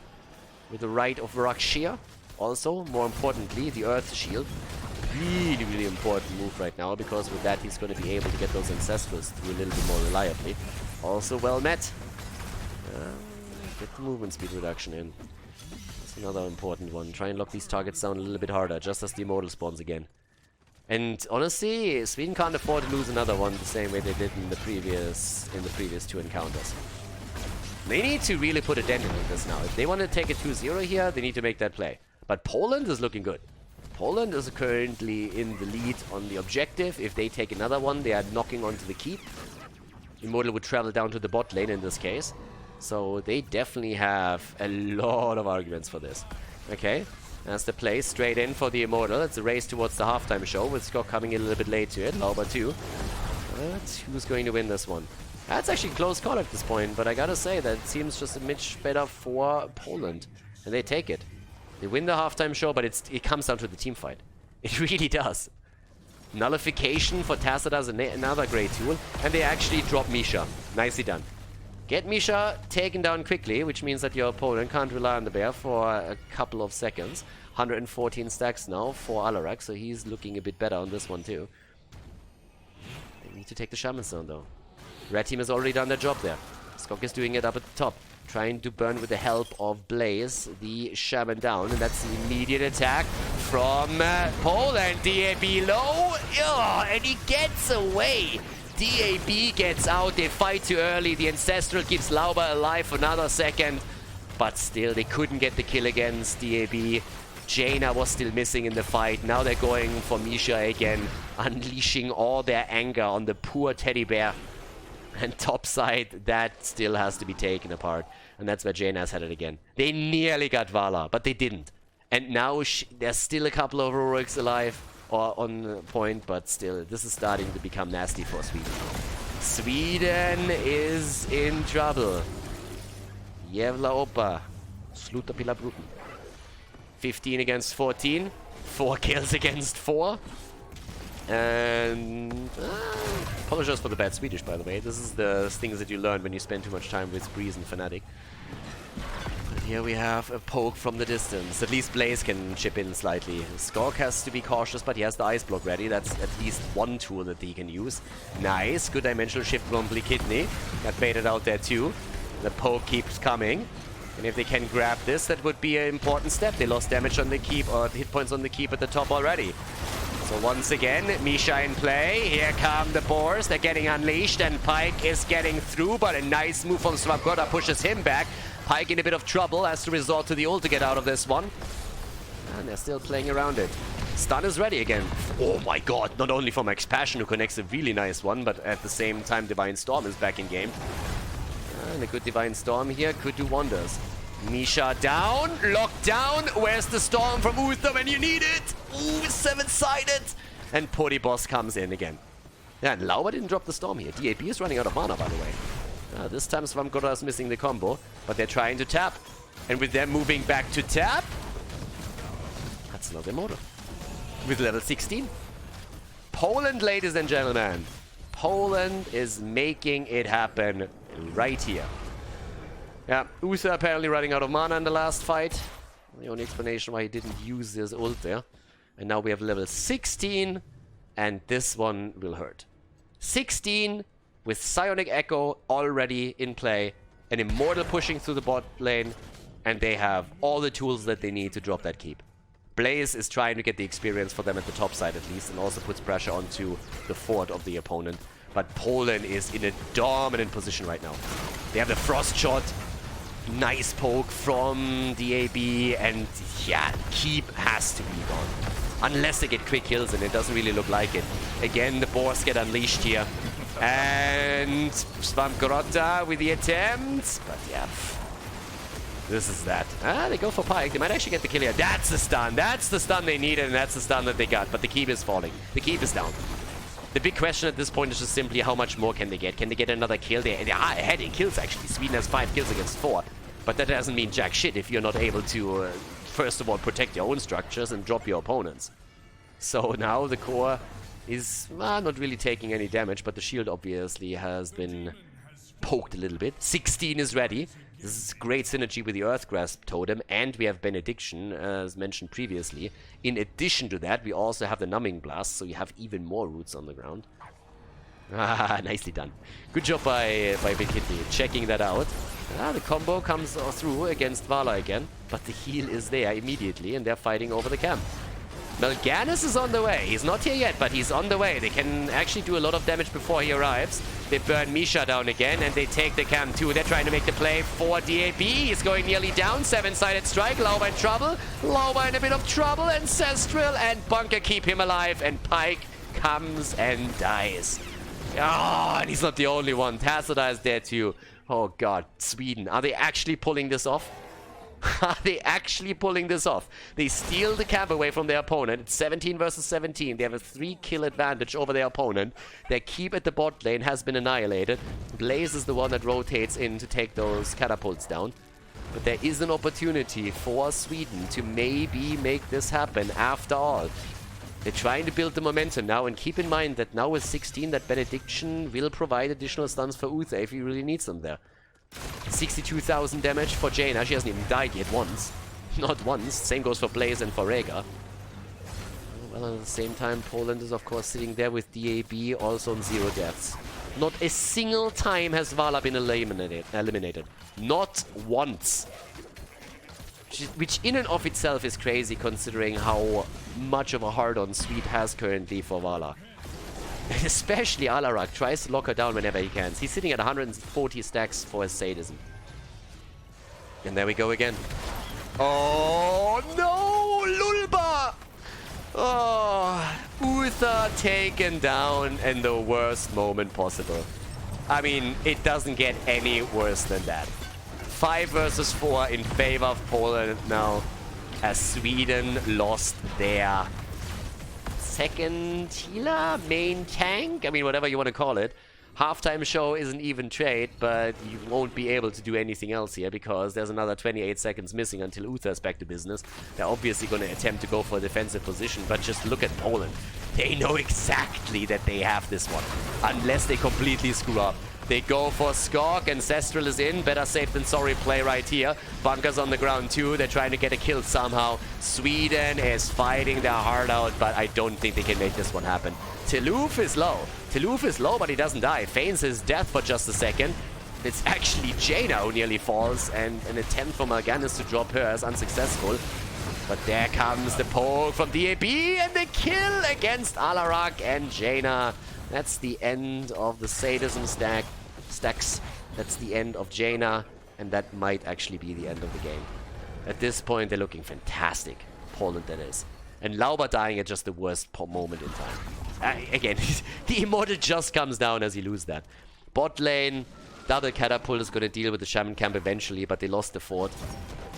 with the right of Rakshir. Also, more importantly, the Earth Shield. Really, really important move right now, because with that he's going to be able to get those Ancestrals through a little bit more reliably. Also well met. Get the movement speed reduction in. That's another important one. Try and lock these targets down a little bit harder, just as the Immortal spawns again. And honestly, Sweden can't afford to lose another one the same way they did in the previous 2 encounters. They need to really put a dent in this now. If they want to take a 2-0 here, they need to make that play. But Poland is looking good. Poland is currently in the lead on the objective. If they take another one, they are knocking onto the keep. Immortal would travel down to the bot lane in this case. So they definitely have a lot of arguments for this. Okay. As the play straight in for the Immortal. It's a race towards the halftime show, with Scott coming in a little bit late to it. Lauber too. But who's going to win this one? That's actually a close call at this point, but I gotta say that it seems just a much better for Poland. And they take it. They win the halftime show, but it comes down to the team fight. It really does. Nullification for Tacita is another great tool. And they actually drop Misha. Nicely done. Get Misha taken down quickly, which means that your opponent can't rely on the bear for a couple of seconds. 114 stacks now for Alarak, so he's looking a bit better on this one too. They need to take the Shaman Zone though. Red team has already done their job there. Skok is doing it up at the top. Trying to burn with the help of Blaze the Shaman down. And that's the immediate attack from Poland. DAB low. Oh, and he gets away. DAB gets out. They fight too early. The Ancestral keeps Lauber alive for another second. But still, they couldn't get the kill against DAB. Jaina was still missing in the fight. Now they're going for Misha again. Unleashing all their anger on the poor teddy bear. And topside, that still has to be taken apart. And that's where Jaina's headed again. They nearly got Vala, but they didn't. And now there's still a couple of heroics alive or on point, but still, this is starting to become nasty for Sweden. Sweden is in trouble. Jevla Opa. Sluta pila bruten. 15 against 14. 4 kills against 4. And apologize for the bad Swedish, by the way. This is the things that you learn when you spend too much time with Breeze and Fnatic. But here we have a poke from the distance. At least Blaze can chip in slightly. Skork has to be cautious, but he has the ice block ready. That's at least one tool that he can use. Nice, good dimensional shift from Blikidney. Got baited out there too. The poke keeps coming. And if they can grab this, that would be an important step. They lost damage on the keep, or hit points on the keep at the top already. So once again, Misha in play. Here come the boars. They're getting unleashed, and Pyke is getting through, but a nice move from Svabgoda pushes him back. Pyke in a bit of trouble, has to resort to the ult to get out of this one. And they're still playing around it. Stun is ready again. Oh my god, not only from Max Passion, who connects a really nice one, but at the same time Divine Storm is back in game. And a good Divine Storm here could do wonders. Misha down, locked down. Where's the storm from Uther when you need it? Ooh, 7-sided. And Podi Boss comes in again. Yeah, and Lauber didn't drop the storm here. DAB is running out of mana, by the way. This time Svamgoda is missing the combo, but they're trying to tap. And with them moving back to tap, that's not Immortal. With level 16. Poland, ladies and gentlemen. Poland is making it happen right here. Yeah, Uther apparently running out of mana in the last fight. The only explanation why he didn't use his ult there. And now we have level 16, and this one will hurt. 16 with Psionic Echo already in play, an Immortal pushing through the bot lane, and they have all the tools that they need to drop that keep. Blaze is trying to get the experience for them at the top side at least, and also puts pressure onto the fort of the opponent. But Poland is in a dominant position right now. They have the Frost Shot. Nice poke from DAB, and yeah, keep has to be gone. Unless they get quick kills, and it doesn't really look like it. Again, the boars get unleashed here. And Svamgrotta with the attempt. But yeah, this is that. They go for Pyke. They might actually get the kill here. That's the stun. That's the stun they needed, and that's the stun that they got. But the keep is falling. The keep is down. The big question at this point is just simply how much more can they get? Can they get another kill? They are ahead in kills, actually. Sweden has 5 kills against 4. But that doesn't mean jack shit if you're not able to, first of all, protect your own structures and drop your opponents. So now the core is not really taking any damage, but the shield obviously has been poked a little bit. 16 is ready. This is great synergy with the Earth Grasp Totem, and we have Benediction, as mentioned previously. In addition to that, we also have the Numbing Blast, so you have even more roots on the ground. Nicely done. Good job by Bikidney, checking that out. The combo comes through against Vala again, but the heal is there immediately, and they're fighting over the camp. Mal'Ganis is on the way. He's not here yet, but he's on the way. They can actually do a lot of damage before he arrives. They burn Misha down again, and they take the camp too. They're trying to make the play for DAB. He's going nearly down. 7-sided strike. Lauber in trouble. Lauber in a bit of trouble. Ancestral and Bunker keep him alive, and Pyke comes and dies. Oh, and he's not the only one. Tacita is there too. Oh god, Sweden. Are they actually pulling this off? Are they actually pulling this off? They steal the camp away from their opponent. It's 17 versus 17. They have a 3-kill advantage over their opponent. Their keep at the bot lane has been annihilated. Blaze is the one that rotates in to take those catapults down. But there is an opportunity for Sweden to maybe make this happen after all. They're trying to build the momentum now, and keep in mind that now with 16, that Benediction will provide additional stuns for Uther if he really needs them there. 62,000 damage for Jaina. She hasn't even died yet once. Not once. Same goes for Blaze and for Rhaegar. Well, at the same time, Poland is of course sitting there with DAB also on 0 deaths. Not a single time has Vala been eliminated. Not once. Which in and of itself is crazy considering how much of a hard-on Swede has currently for Vala. And especially Alarak tries to lock her down whenever he can. He's sitting at 140 stacks for his sadism. And there we go again. Oh no! Lulba! Oh, Uther taken down in the worst moment possible. I mean, it doesn't get any worse than that. 5 versus 4 in favor of Poland now, as Sweden lost their second healer, main tank, I mean whatever you want to call it. Halftime show is an even trade, but you won't be able to do anything else here because there's another 28 seconds missing until Uther is back to business. They're obviously going to attempt to go for a defensive position, but just look at Poland. They know exactly that they have this one, unless they completely screw up. They go for Skork, Ancestral is in. Better safe than sorry play right here. Bunkers on the ground too. They're trying to get a kill somehow. Sweden is fighting their heart out, but I don't think they can make this one happen. Tiluf is low. Tiluf is low, but he doesn't die. Feigns his death for just a second. It's actually Jaina who nearly falls, and an attempt from Mal'Ganis to drop her is unsuccessful. But there comes the poke from DAB, and the kill against Alarak and Jaina. That's the end of the sadism stacks. That's the end of Jaina, and that might actually be the end of the game. At this point, they're looking fantastic. Poland, that is. And Lauber dying at just the worst moment in time. Again, the immortal just comes down as you lose that. Bot lane, double catapult is going to deal with the Shaman camp eventually, but they lost the fort.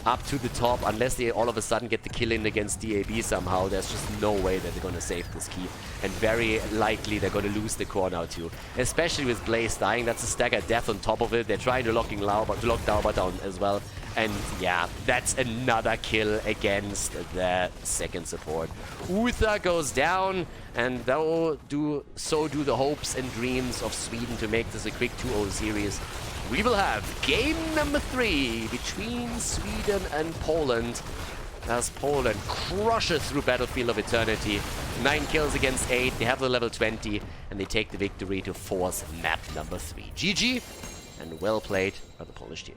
Up to the top, unless they all of a sudden get the kill in against DAB somehow, there's just no way that they're going to save this keep. And very likely they're going to lose the core now too. Especially with Blaze dying, that's a stagger death on top of it. They're trying to lock Lauber down as well. And yeah, that's another kill against the second support. Uther goes down, and so do the hopes and dreams of Sweden to make this a quick 2-0 series. We will have game number 3 between Sweden and Poland, as Poland crushes through Battlefield of Eternity. 9 kills against 8, they have the level 20, and they take the victory to force map number 3. GG, and well played by the Polish team.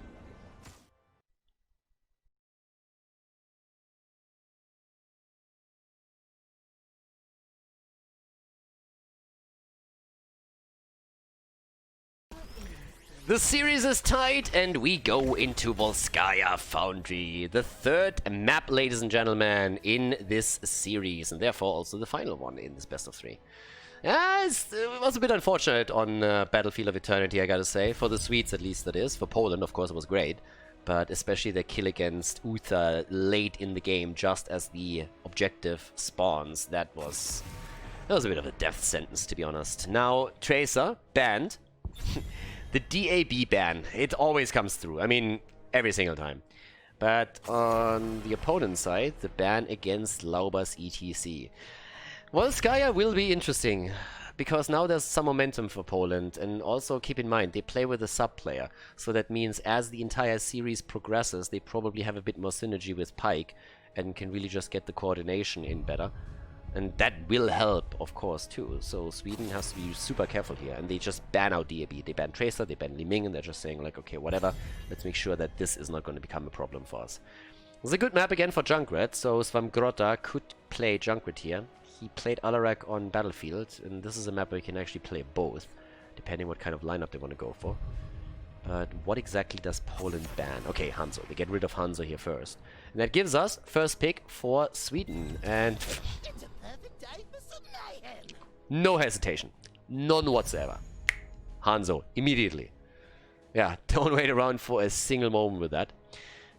The series is tight, and we go into Volskaya Foundry, the third map, ladies and gentlemen, in this series, and therefore also the final one in this best of 3. It was a bit unfortunate on Battlefield of Eternity, I gotta say, for the Swedes at least, that is. For Poland, of course, it was great, but especially their kill against Uther late in the game, just as the objective spawns, that was a bit of a death sentence, to be honest. Now, Tracer, banned. The DAB ban, it always comes through. I mean, every single time. But on the opponent's side, the ban against Lauber's ETC. Volskaya will be interesting, because now there's some momentum for Poland. And also keep in mind, they play with a sub-player. So that means as the entire series progresses, they probably have a bit more synergy with Pyke and can really just get the coordination in better. And that will help, of course, too. So Sweden has to be super careful here. And they just ban out DAB. They ban Tracer, they ban Li Ming, and they're just saying, like, okay, whatever. Let's make sure that this is not going to become a problem for us. It's a good map again for Junkrat. So Svamgrota could play Junkrat here. He played Alarak on Battlefield. And this is a map where you can actually play both, depending what kind of lineup they want to go for. But what exactly does Poland ban? Okay, Hanzo. They get rid of Hanzo here first. And that gives us first pick for Sweden. And no hesitation. None whatsoever. Hanzo, immediately. Yeah, don't wait around for a single moment with that.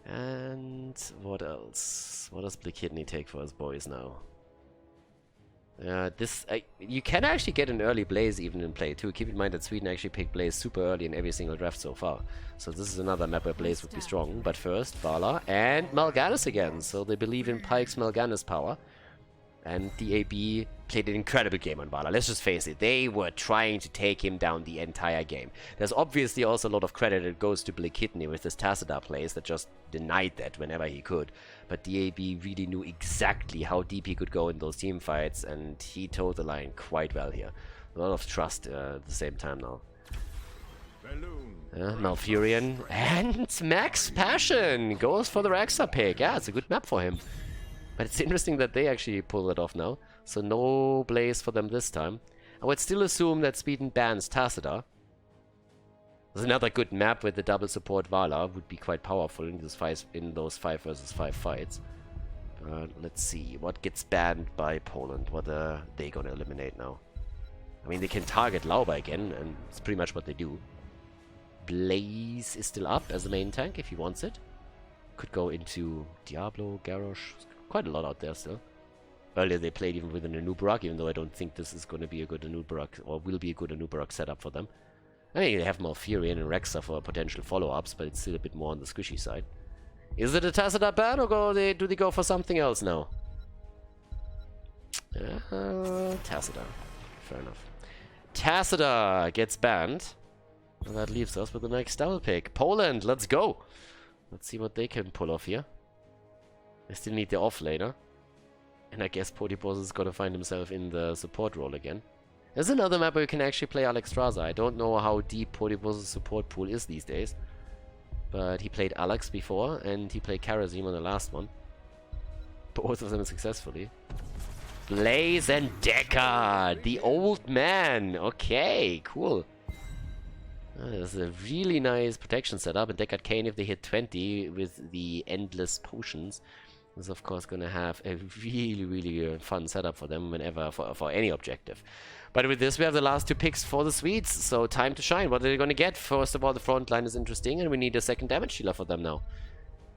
And what else? What does Blakidney take for his boys now? You can actually get an early Blaze even in play too. Keep in mind that Sweden actually picked Blaze super early in every single draft so far. So this is another map where Blaze would be strong. But first, Vala and Mal'Ganis again. So they believe in Pyke's Mal'Ganis power. And DAB played an incredible game on Vala. Let's just face it, they were trying to take him down the entire game. There's obviously also a lot of credit that goes to Blakidney with his Tassadar plays that just denied that whenever he could. But DAB really knew exactly how deep he could go in those team fights, and he towed the line quite well here. A lot of trust at the same time now. Malfurion and Max Passion goes for the Rexa pick. Yeah, it's a good map for him. But it's interesting that they actually pull it off now. So no Blaze for them this time. I would still assume that Sweden bans Tassadar. There's another good map with the double support Vala. Would be quite powerful in those 5 versus 5 fights. Let's see. What gets banned by Poland? What are they going to eliminate now? I mean, they can target Lauba again, and it's pretty much what they do. Blaze is still up as the main tank if he wants it. Could go into Diablo, Garrosh. Quite a lot out there still. Earlier they played even with an Anub'arak, even though I don't think this is going to be a good Anub'arak, or will be a good Anub'arak setup for them. I mean, they have Malfurion and Rexa for potential follow-ups, but it's still a bit more on the squishy side. Is it a Tassadar ban, or do they go for something else now? Tassadar. Fair enough. Tassadar gets banned. And that leaves us with the next double pick. Poland, let's go! Let's see what they can pull off here. They still need the offlaner. And I guess Potipos is gonna find himself in the support role again. There's another map where you can actually play Alexstrasza. I don't know how deep Potipos' support pool is these days. But he played Alex before, and he played Karazim on the last one. Both of them successfully. Blaze and Deckard, the old man. Okay, cool. There's a really nice protection setup, and Deckard Kane, if they hit 20 with the endless potions, is of course going to have a really fun setup for them whenever, for any objective. But with this, we have the last 2 picks for the Swedes, so time to shine. What are they going to get? First of all, the front line is interesting, and we need a second damage dealer for them now.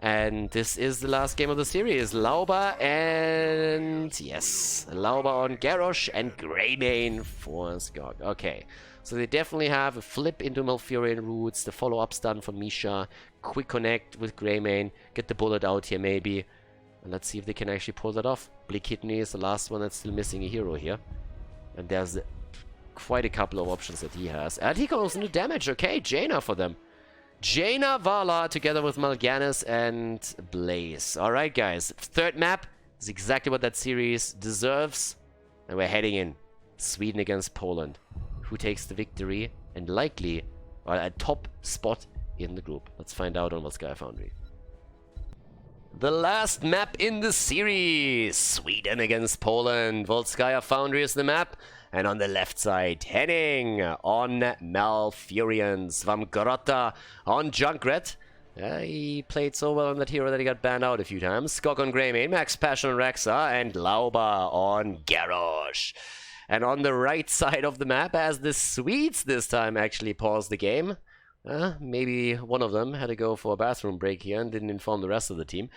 And this is the last game of the series. Lauba and... yes, Lauba on Garrosh and Greymane for Skog. Okay. So they definitely have a flip into Malfurion roots, the follow-up stun from Misha, quick connect with Greymane, get the bullet out here maybe. And let's see if they can actually pull that off. Blakidney is the last one that's still missing a hero here. And there's quite a couple of options that he has. And he goes into damage. Okay, Jaina for them. Jaina Vala together with Mal'Ganis and Blaze. Alright guys, third map is exactly what that series deserves. And we're heading in. Sweden against Poland. Who takes the victory and likely a top spot in the group. Let's find out on Volskaya Foundry. The last map in the series. Sweden against Poland. Volskaya Foundry is the map. And on the left side, Henning on Malfurion. Svamgrotta on Junkrat. He played so well on that hero that he got banned out a few times. Skog on Greymane, Max Passion on Rexa, and Lauba on Garrosh. And on the right side of the map, as the Swedes this time actually paused the game. Maybe one of them had to go for a bathroom break here and didn't inform the rest of the team.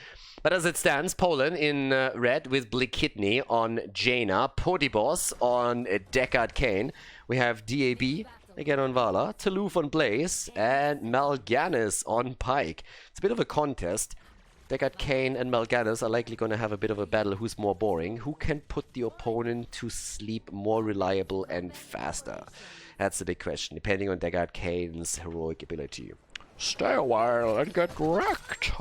But as it stands, Poland in red with Blakidney on Jaina, Potipos on Deckard Kane. We have DAB again on Vala, Toulouf on Blaze, and Mal'Ganis on Pyke. It's a bit of a contest. Deckard Kane and Mal'Ganis are likely going to have a bit of a battle who's more boring. Who can put the opponent to sleep more reliable and faster? That's the big question, depending on Deckard Kane's heroic ability. Stay a while and get wrecked.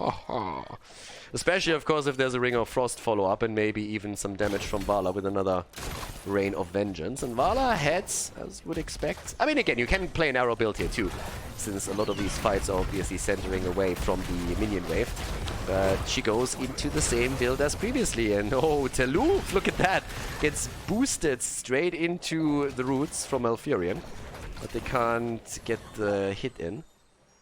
Especially, of course, if there's a Ring of Frost follow-up and maybe even some damage from Vala with another Rain of Vengeance. And Vala heads, as would expect. I mean, again, you can play an arrow build here too, since a lot of these fights are obviously centering away from the minion wave. But she goes into the same build as previously. And oh, Toulouf, look at that. Gets boosted straight into the roots from Malfurion. But they can't get the hit in.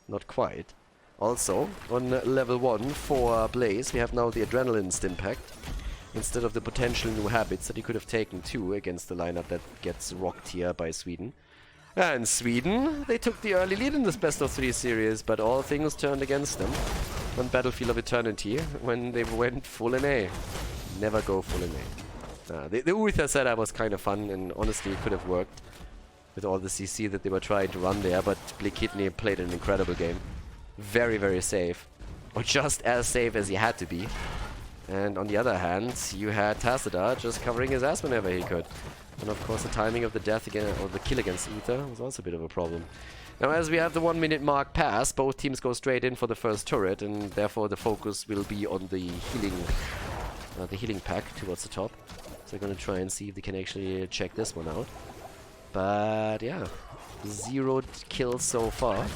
Not quite. Also, on level 1 for Blaze, we have now the Adrenaline Stimpact, instead of the potential new habits that he could have taken too against the lineup that gets rocked here by Sweden. And Sweden, they took the early lead in this best of 3 series, but all things turned against them. on Battlefield of Eternity when they went full NA. Never go full NA. The Uther setup was kind of fun, and honestly it could have worked with all the CC that they were trying to run there, but Blikidny played an incredible game. Very, very safe. Or just as safe as he had to be. And on the other hand, you had Tassadar just covering his ass whenever he could. And of course the timing of the death again, or the kill against Uther was also a bit of a problem. Now as we have the 1 minute mark passed, both teams go straight in for the first turret, and therefore the focus will be on the healing pack towards the top. So they're gonna try and see if they can actually check this one out. But yeah, 0 kills so far.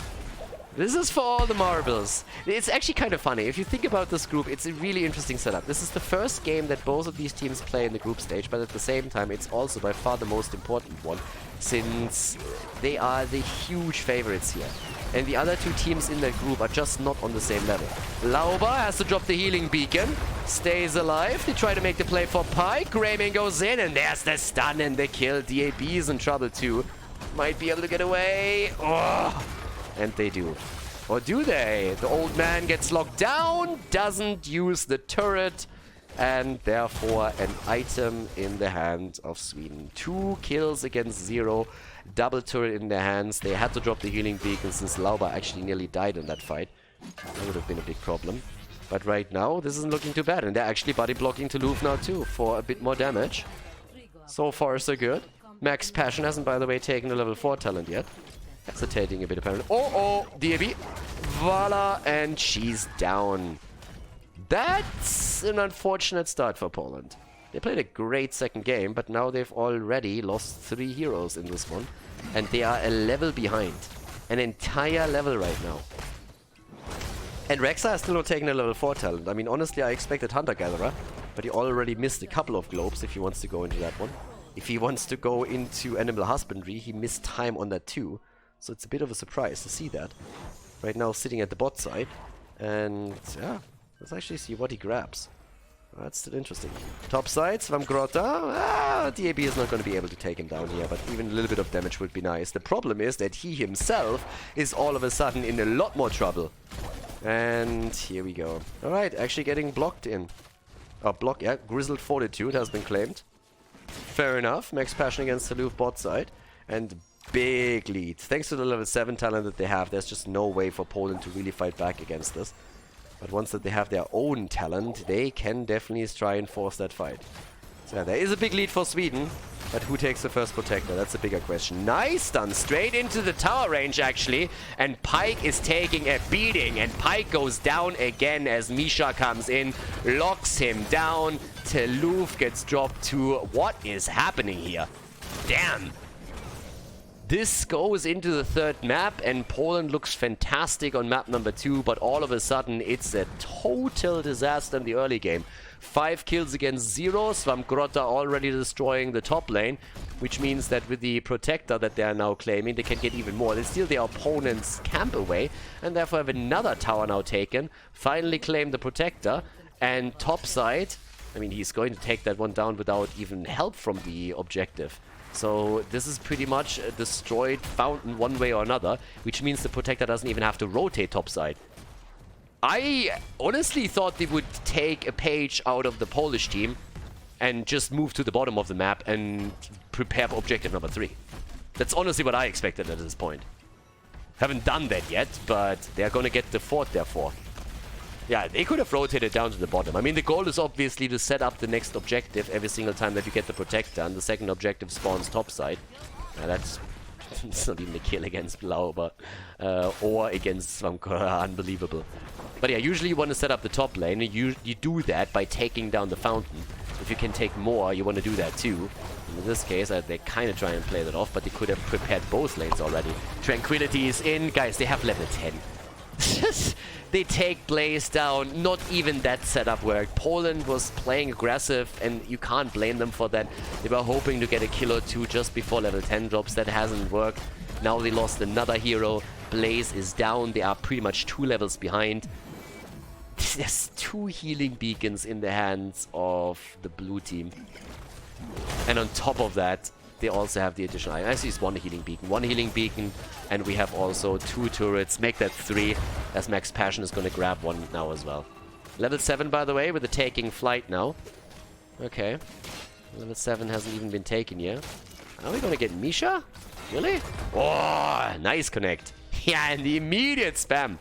This is for all the marbles. It's actually kind of funny. If you think about this group, it's a really interesting setup. This is the first game that both of these teams play in the group stage, but at the same time, it's also by far the most important one, since they are the huge favorites here. And the other two teams in that group are just not on the same level. Lauber has to drop the healing beacon, stays alive. They try to make the play for Pyke. Grayman goes in, and there's the stun and the kill. DAB is in trouble too. Might be able to get away. Oh. And they do. Or do they? The old man gets locked down, doesn't use the turret, and therefore an item in the hand of Sweden. 2 kills against 0, double turret in their hands. They had to drop the healing beacon since Lauber actually nearly died in that fight. That would have been a big problem. But right now, this isn't looking too bad, and they're actually body blocking Toulouse now too for a bit more damage. So far, so good. Max Passion hasn't, by the way, taken a level 4 talent yet. Hesitating a bit apparently. Oh, DAB. Voila, and she's down. That's an unfortunate start for Poland. They played a great second game, but now they've already lost 3 heroes in this one. And they are a level behind. An entire level right now. And Rexa has still not taken a level 4 talent. I mean, honestly, I expected Hunter Gatherer, but he already missed a couple of globes if he wants to go into that one. If he wants to go into Animal Husbandry, he missed time on that too. So it's a bit of a surprise to see that. Right now sitting at the bot side. And yeah, let's actually see what he grabs. That's still interesting. Top side, Svamgrota. DAB is not going to be able to take him down here, but even a little bit of damage would be nice. The problem is that he himself is all of a sudden in a lot more trouble. And here we go. Alright, actually getting blocked in. Oh, block, yeah. Grizzled Fortitude has been claimed. Fair enough. Max Passion against Toulouse bot side. And big lead. Thanks to the level 7 talent that they have, there's just no way for Poland to really fight back against this. But once that they have their own talent, they can definitely try and force that fight. So yeah, there is a big lead for Sweden, but who takes the first protector? That's a bigger question. Nice stun, straight into the tower range actually, and Pyke is taking a beating, and Pyke goes down again as Misha comes in, locks him down. Toulouse gets dropped to. What is happening here? Damn! This goes into the third map, and Poland looks fantastic on map number 2, but all of a sudden it's a total disaster in the early game. 5 kills against 0, Svamgrota already destroying the top lane, which means that with the protector that they are now claiming, they can get even more. They steal their opponent's camp away, and therefore have another tower now taken, finally claim the protector, and top side, I mean, he's going to take that one down without even help from the objective. So this is pretty much a destroyed fountain one way or another, which means the protector doesn't even have to rotate topside. I honestly thought they would take a page out of the Polish team and just move to the bottom of the map and prepare for objective number 3. That's honestly what I expected at this point. Haven't done that yet, but they're gonna get the fort therefore. Yeah, they could have rotated down to the bottom. I mean, the goal is obviously to set up the next objective every single time that you get the protector, and the second objective spawns topside. That's not even a kill against Lauber or against Svamgrota. Unbelievable. But yeah, usually you want to set up the top lane. You do that by taking down the fountain. If you can take more, you want to do that too. And in this case, they kind of try and play that off, but they could have prepared both lanes already. Tranquility is in. Guys, they have level 10. They take Blaze down. Not even that setup worked. Poland was playing aggressive, and you can't blame them for that. They were hoping to get a kill or two just before level 10 drops. That hasn't worked. Now they lost another hero. Blaze is down. They are pretty much 2 levels behind. There's 2 healing beacons in the hands of the blue team. And on top of that, they also have the additional item. Actually, it's one healing beacon, and we have also 2 turrets. Make that 3, as Max Passion is going to grab one now as well. Level 7, by the way, with the taking flight now. Okay. Level 7 hasn't even been taken yet. Are we going to get Misha? Really? Oh, nice connect. Yeah, and the immediate spam.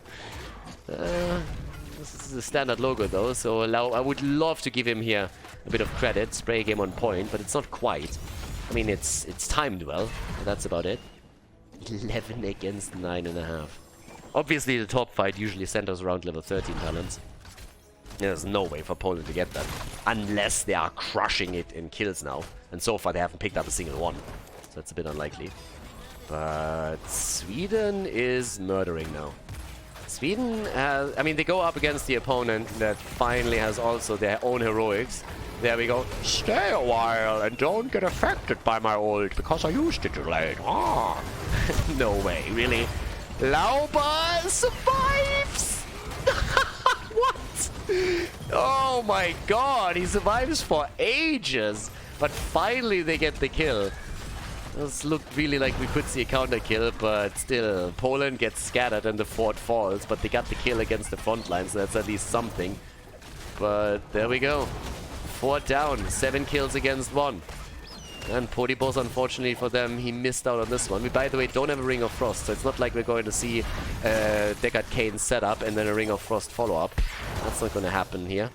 This is the standard logo though, so I would love to give him here a bit of credit. Spray game on point, but it's not quite. I mean, it's timed well. That's about it. 11 against 9.5. Obviously, the top fight usually centers around level 13 talents. There's no way for Poland to get that. Unless they are crushing it in kills now. And so far, they haven't picked up a single one. So that's a bit unlikely. But Sweden is murdering now. Sweden has... I mean, they go up against the opponent that finally has also their own heroics. There we go. Stay a while and don't get affected by my ult, because I used it too late. Ah. No way, really? Lauba survives! What? Oh my god, he survives for ages. But finally they get the kill. This looked really like we could see a counter kill, but still, Poland gets scattered and the fort falls, but they got the kill against the front line, so that's at least something. But there we go. Fort down, 7 kills against 1. And Podibos, unfortunately for them, he missed out on this one. We, by the way, don't have a Ring of Frost, so it's not like we're going to see Deckard Cain setup and then a Ring of Frost follow-up. That's not going to happen here.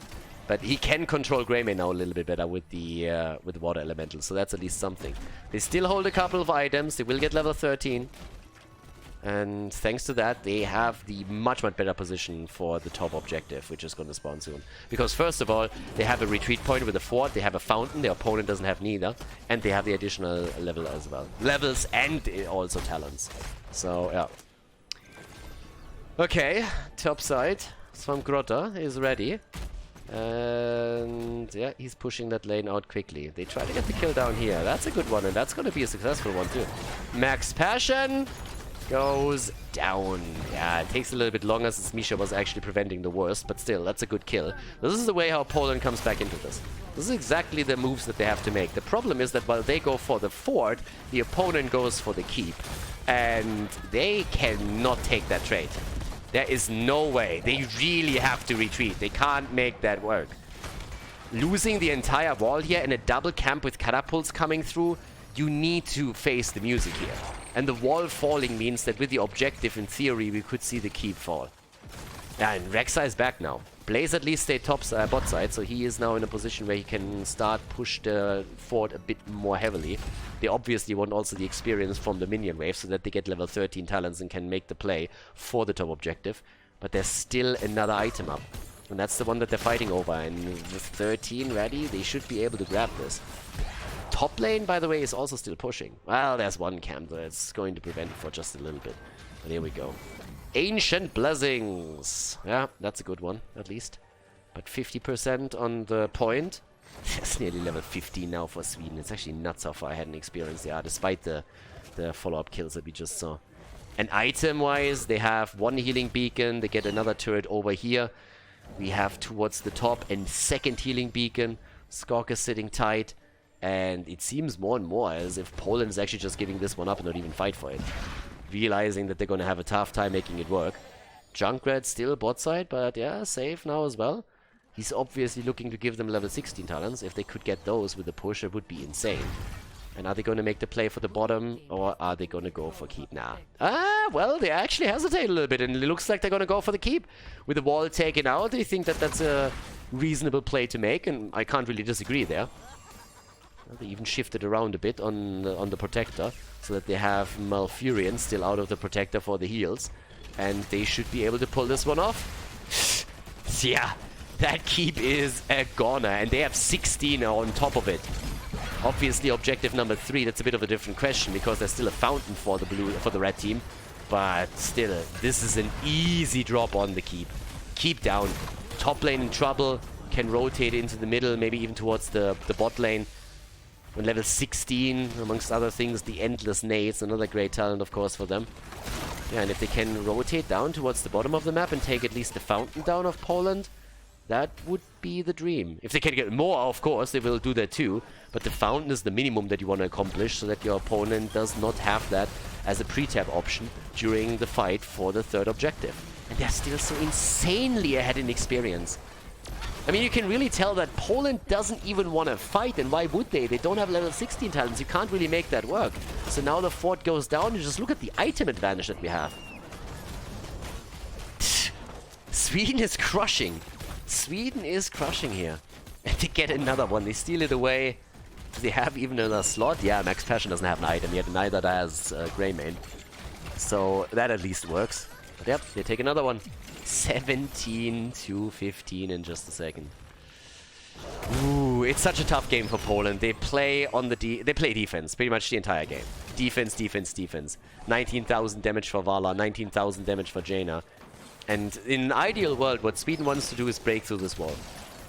But he can control Greymane now a little bit better with the Water Elemental, so that's at least something. They still hold a couple of items. They will get level 13. And thanks to that, they have the much better position for the top objective, which is going to spawn soon. Because first of all, they have a retreat point with a fort, they have a fountain, their opponent doesn't have neither, and they have the additional level as well. Levels and also talents. So, yeah. Okay, top side. Swarmgrotta is ready. And yeah, he's pushing that lane out quickly. They try to get the kill down here. That's a good one, and that's going to be a successful one too. Max Passion goes down. Yeah, it takes a little bit longer since Misha was actually preventing the worst, but still, that's a good kill. This is the way how Poland comes back into this. This is exactly the moves that they have to make. The problem is that while they go for the fort, the opponent goes for the keep. And they cannot take that trade. There is no way. They really have to retreat. They can't make that work. Losing the entire wall here in a double camp with catapults coming through, you need to face the music here. And the wall falling means that with the objective, in theory, we could see the keep fall. Yeah, and Rexa is back now. Blaze at least stayed bot side, so he is now in a position where he can start push the fort a bit more heavily. They obviously want also the experience from the minion wave so that they get level 13 talents and can make the play for the top objective. But there's still another item up. And that's the one that they're fighting over. And with 13 ready, they should be able to grab this. Top lane, by the way, is also still pushing. Well, there's one camp that's going to prevent it for just a little bit. But here we go. Ancient Blessings. Yeah, that's a good one, at least. But 50% on the point. That's nearly level 15 now for Sweden. It's actually nuts how far ahead in experience they are, despite the follow-up kills that we just saw. And item-wise, they have one healing beacon. They get another turret over here. We have towards the top a second healing beacon. Skork is sitting tight. And it seems more and more as if Poland is actually just giving this one up and not even fight for it. Realizing that they're going to have a tough time making it work. Junkrat still bot side, but yeah, safe now as well. He's obviously looking to give them level 16 talents. If they could get those with a push, it would be insane. And are they going to make the play for the bottom, or are they going to go for keep? Nah. Well, they actually hesitate a little bit, and it looks like they're going to go for the keep. With the wall taken out, they think that that's a reasonable play to make, and I can't really disagree there. They even shifted around a bit on the Protector, so that they have Malfurion still out of the Protector for the heals. And they should be able to pull this one off. Yeah, that keep is a goner, and they have 16 on top of it. Obviously, objective number 3, that's a bit of a different question, because there's still a fountain for the red team. But still, this is an easy drop on the keep. Keep down. Top lane in trouble, can rotate into the middle, maybe even towards the bot lane. On level 16, amongst other things, the Endless Nades, another great talent, of course, for them. Yeah, and if they can rotate down towards the bottom of the map and take at least the fountain down of Poland, that would be the dream. If they can get more, of course, they will do that too. but the fountain is the minimum that you want to accomplish so that your opponent does not have that as a pre-tab option during the fight for the third objective. And they're still so insanely ahead in experience. I mean, you can really tell that Poland doesn't even want to fight, and why would they? They don't have level 16 talents, you can't really make that work. So now the fort goes down, you just look at the item advantage that we have. Sweden is crushing. Sweden is crushing here. And they get another one, they steal it away. Do they have even another slot? Yeah, Max Passion doesn't have an item yet, neither does Greymane. So that at least works. But yep, they take another one. 17 to 15 in just a second. Ooh, it's such a tough game for Poland. They play on the they play defense pretty much the entire game. Defense, defense, defense. 19,000 damage for Vala, 19,000 damage for Jaina. And in an ideal world, what Sweden wants to do is break through this wall.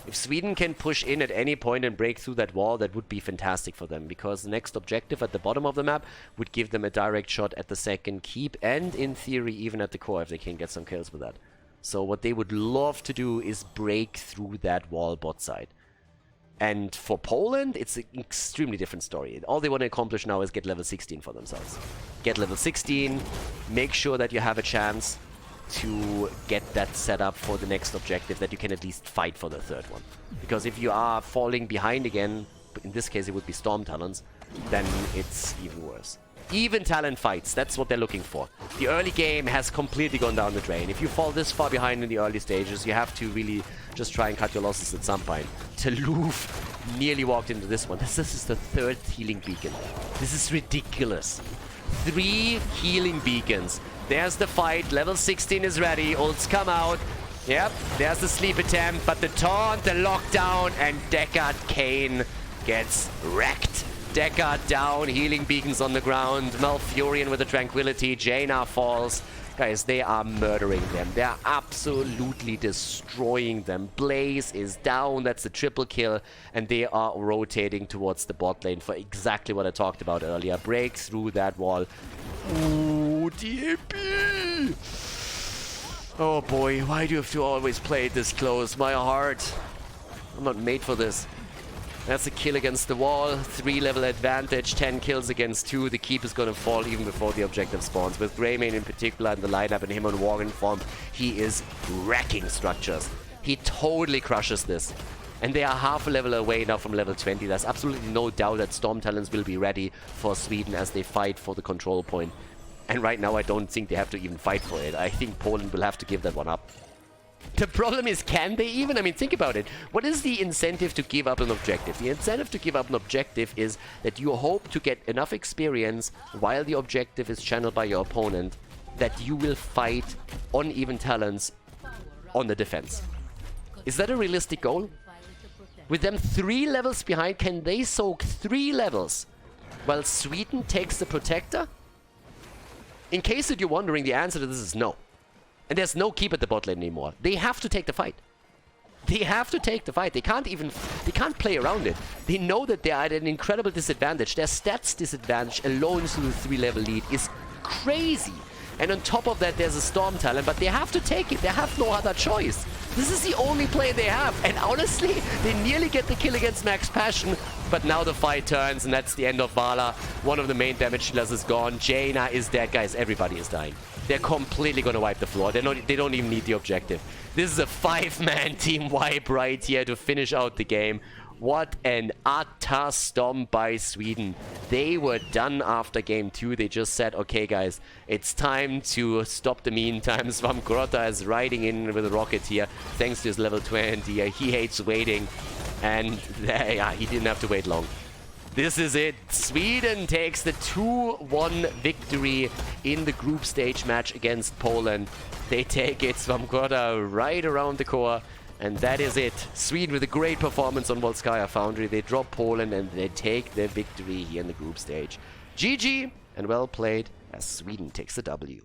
If Sweden can push in at any point and break through that wall, that would be fantastic for them, because the next objective at the bottom of the map would give them a direct shot at the second keep, and in theory even at the core if they can get some kills with that. So what they would love to do is break through that wall bot side. And for Poland, it's an extremely different story. All they want to accomplish now is get level 16 for themselves. Get level 16, make sure that you have a chance to get that set up for the next objective, that you can at least fight for the third one. Because if you are falling behind again, in this case it would be Storm Talons, then it's even worse. Even talent fights, that's what they're looking for. The early game has completely gone down the drain. If you fall this far behind in the early stages, you have to really just try and cut your losses at some point. Toulouse nearly walked into this one. This is the third healing beacon. This is ridiculous. 3 healing beacons. There's the fight. Level 16 is ready. Ults come out. Yep, there's the sleep attempt, but the taunt, the lockdown, and Deckard Kane gets wrecked. Deckard down, healing beacons on the ground, Malfurion with the tranquility, Jaina falls. Guys, they are murdering them. They are absolutely destroying them. Blaze is down, that's the triple kill, and they are rotating towards the bot lane for exactly what I talked about earlier. Break through that wall. Ooh, DP! Oh boy, why do you have to always play it this close? My heart. I'm not made for this. That's a kill against the wall, 3 level advantage, 10 kills against 2. The keep is gonna fall even before the objective spawns. With Greymane in particular in the lineup and him on Worgen form, he is wrecking structures. He totally crushes this. And they are half a level away now from level 20. There's absolutely no doubt that Storm Talons will be ready for Sweden as they fight for the control point. And right now I don't think they have to even fight for it. I think Poland will have to give that one up. The problem is, can they even? I mean, think about it. What is the incentive to give up an objective? The incentive to give up an objective is that you hope to get enough experience while the objective is channeled by your opponent that you will fight on even talents on the defense. Is that a realistic goal? With them 3 levels behind, can they soak 3 levels while Sweden takes the Protector? In case that you're wondering, the answer to this is no. And there's no keep at the bot lane anymore. They have to take the fight. They have to take the fight. They can't play around it. They know that they are at an incredible disadvantage. Their stats disadvantage alone through the 3-level lead is crazy. And on top of that, there's a Storm Talent, but they have to take it. They have no other choice. This is the only play they have. And honestly, they nearly get the kill against Max Passion, but now the fight turns, and that's the end of Vala. One of the main damage dealers is gone. Jaina is dead. Guys, everybody is dying. They're completely going to wipe the floor. They don't even need the objective. This is a 5-man team wipe right here to finish out the game. What an utter stomp by Sweden. They were done after game 2. They just said, okay guys, it's time to stop the meantime. Svamgrotta is riding in with a rocket here, thanks to his level 20. He hates waiting, and yeah, he didn't have to wait long. This is it. Sweden takes the 2-1 victory in the group stage match against Poland. They take it, Svamgrotta right around the core. And that is it. Sweden with a great performance on Volskaya Foundry. They drop Poland and they take their victory here in the group stage. GG and well played as Sweden takes the W.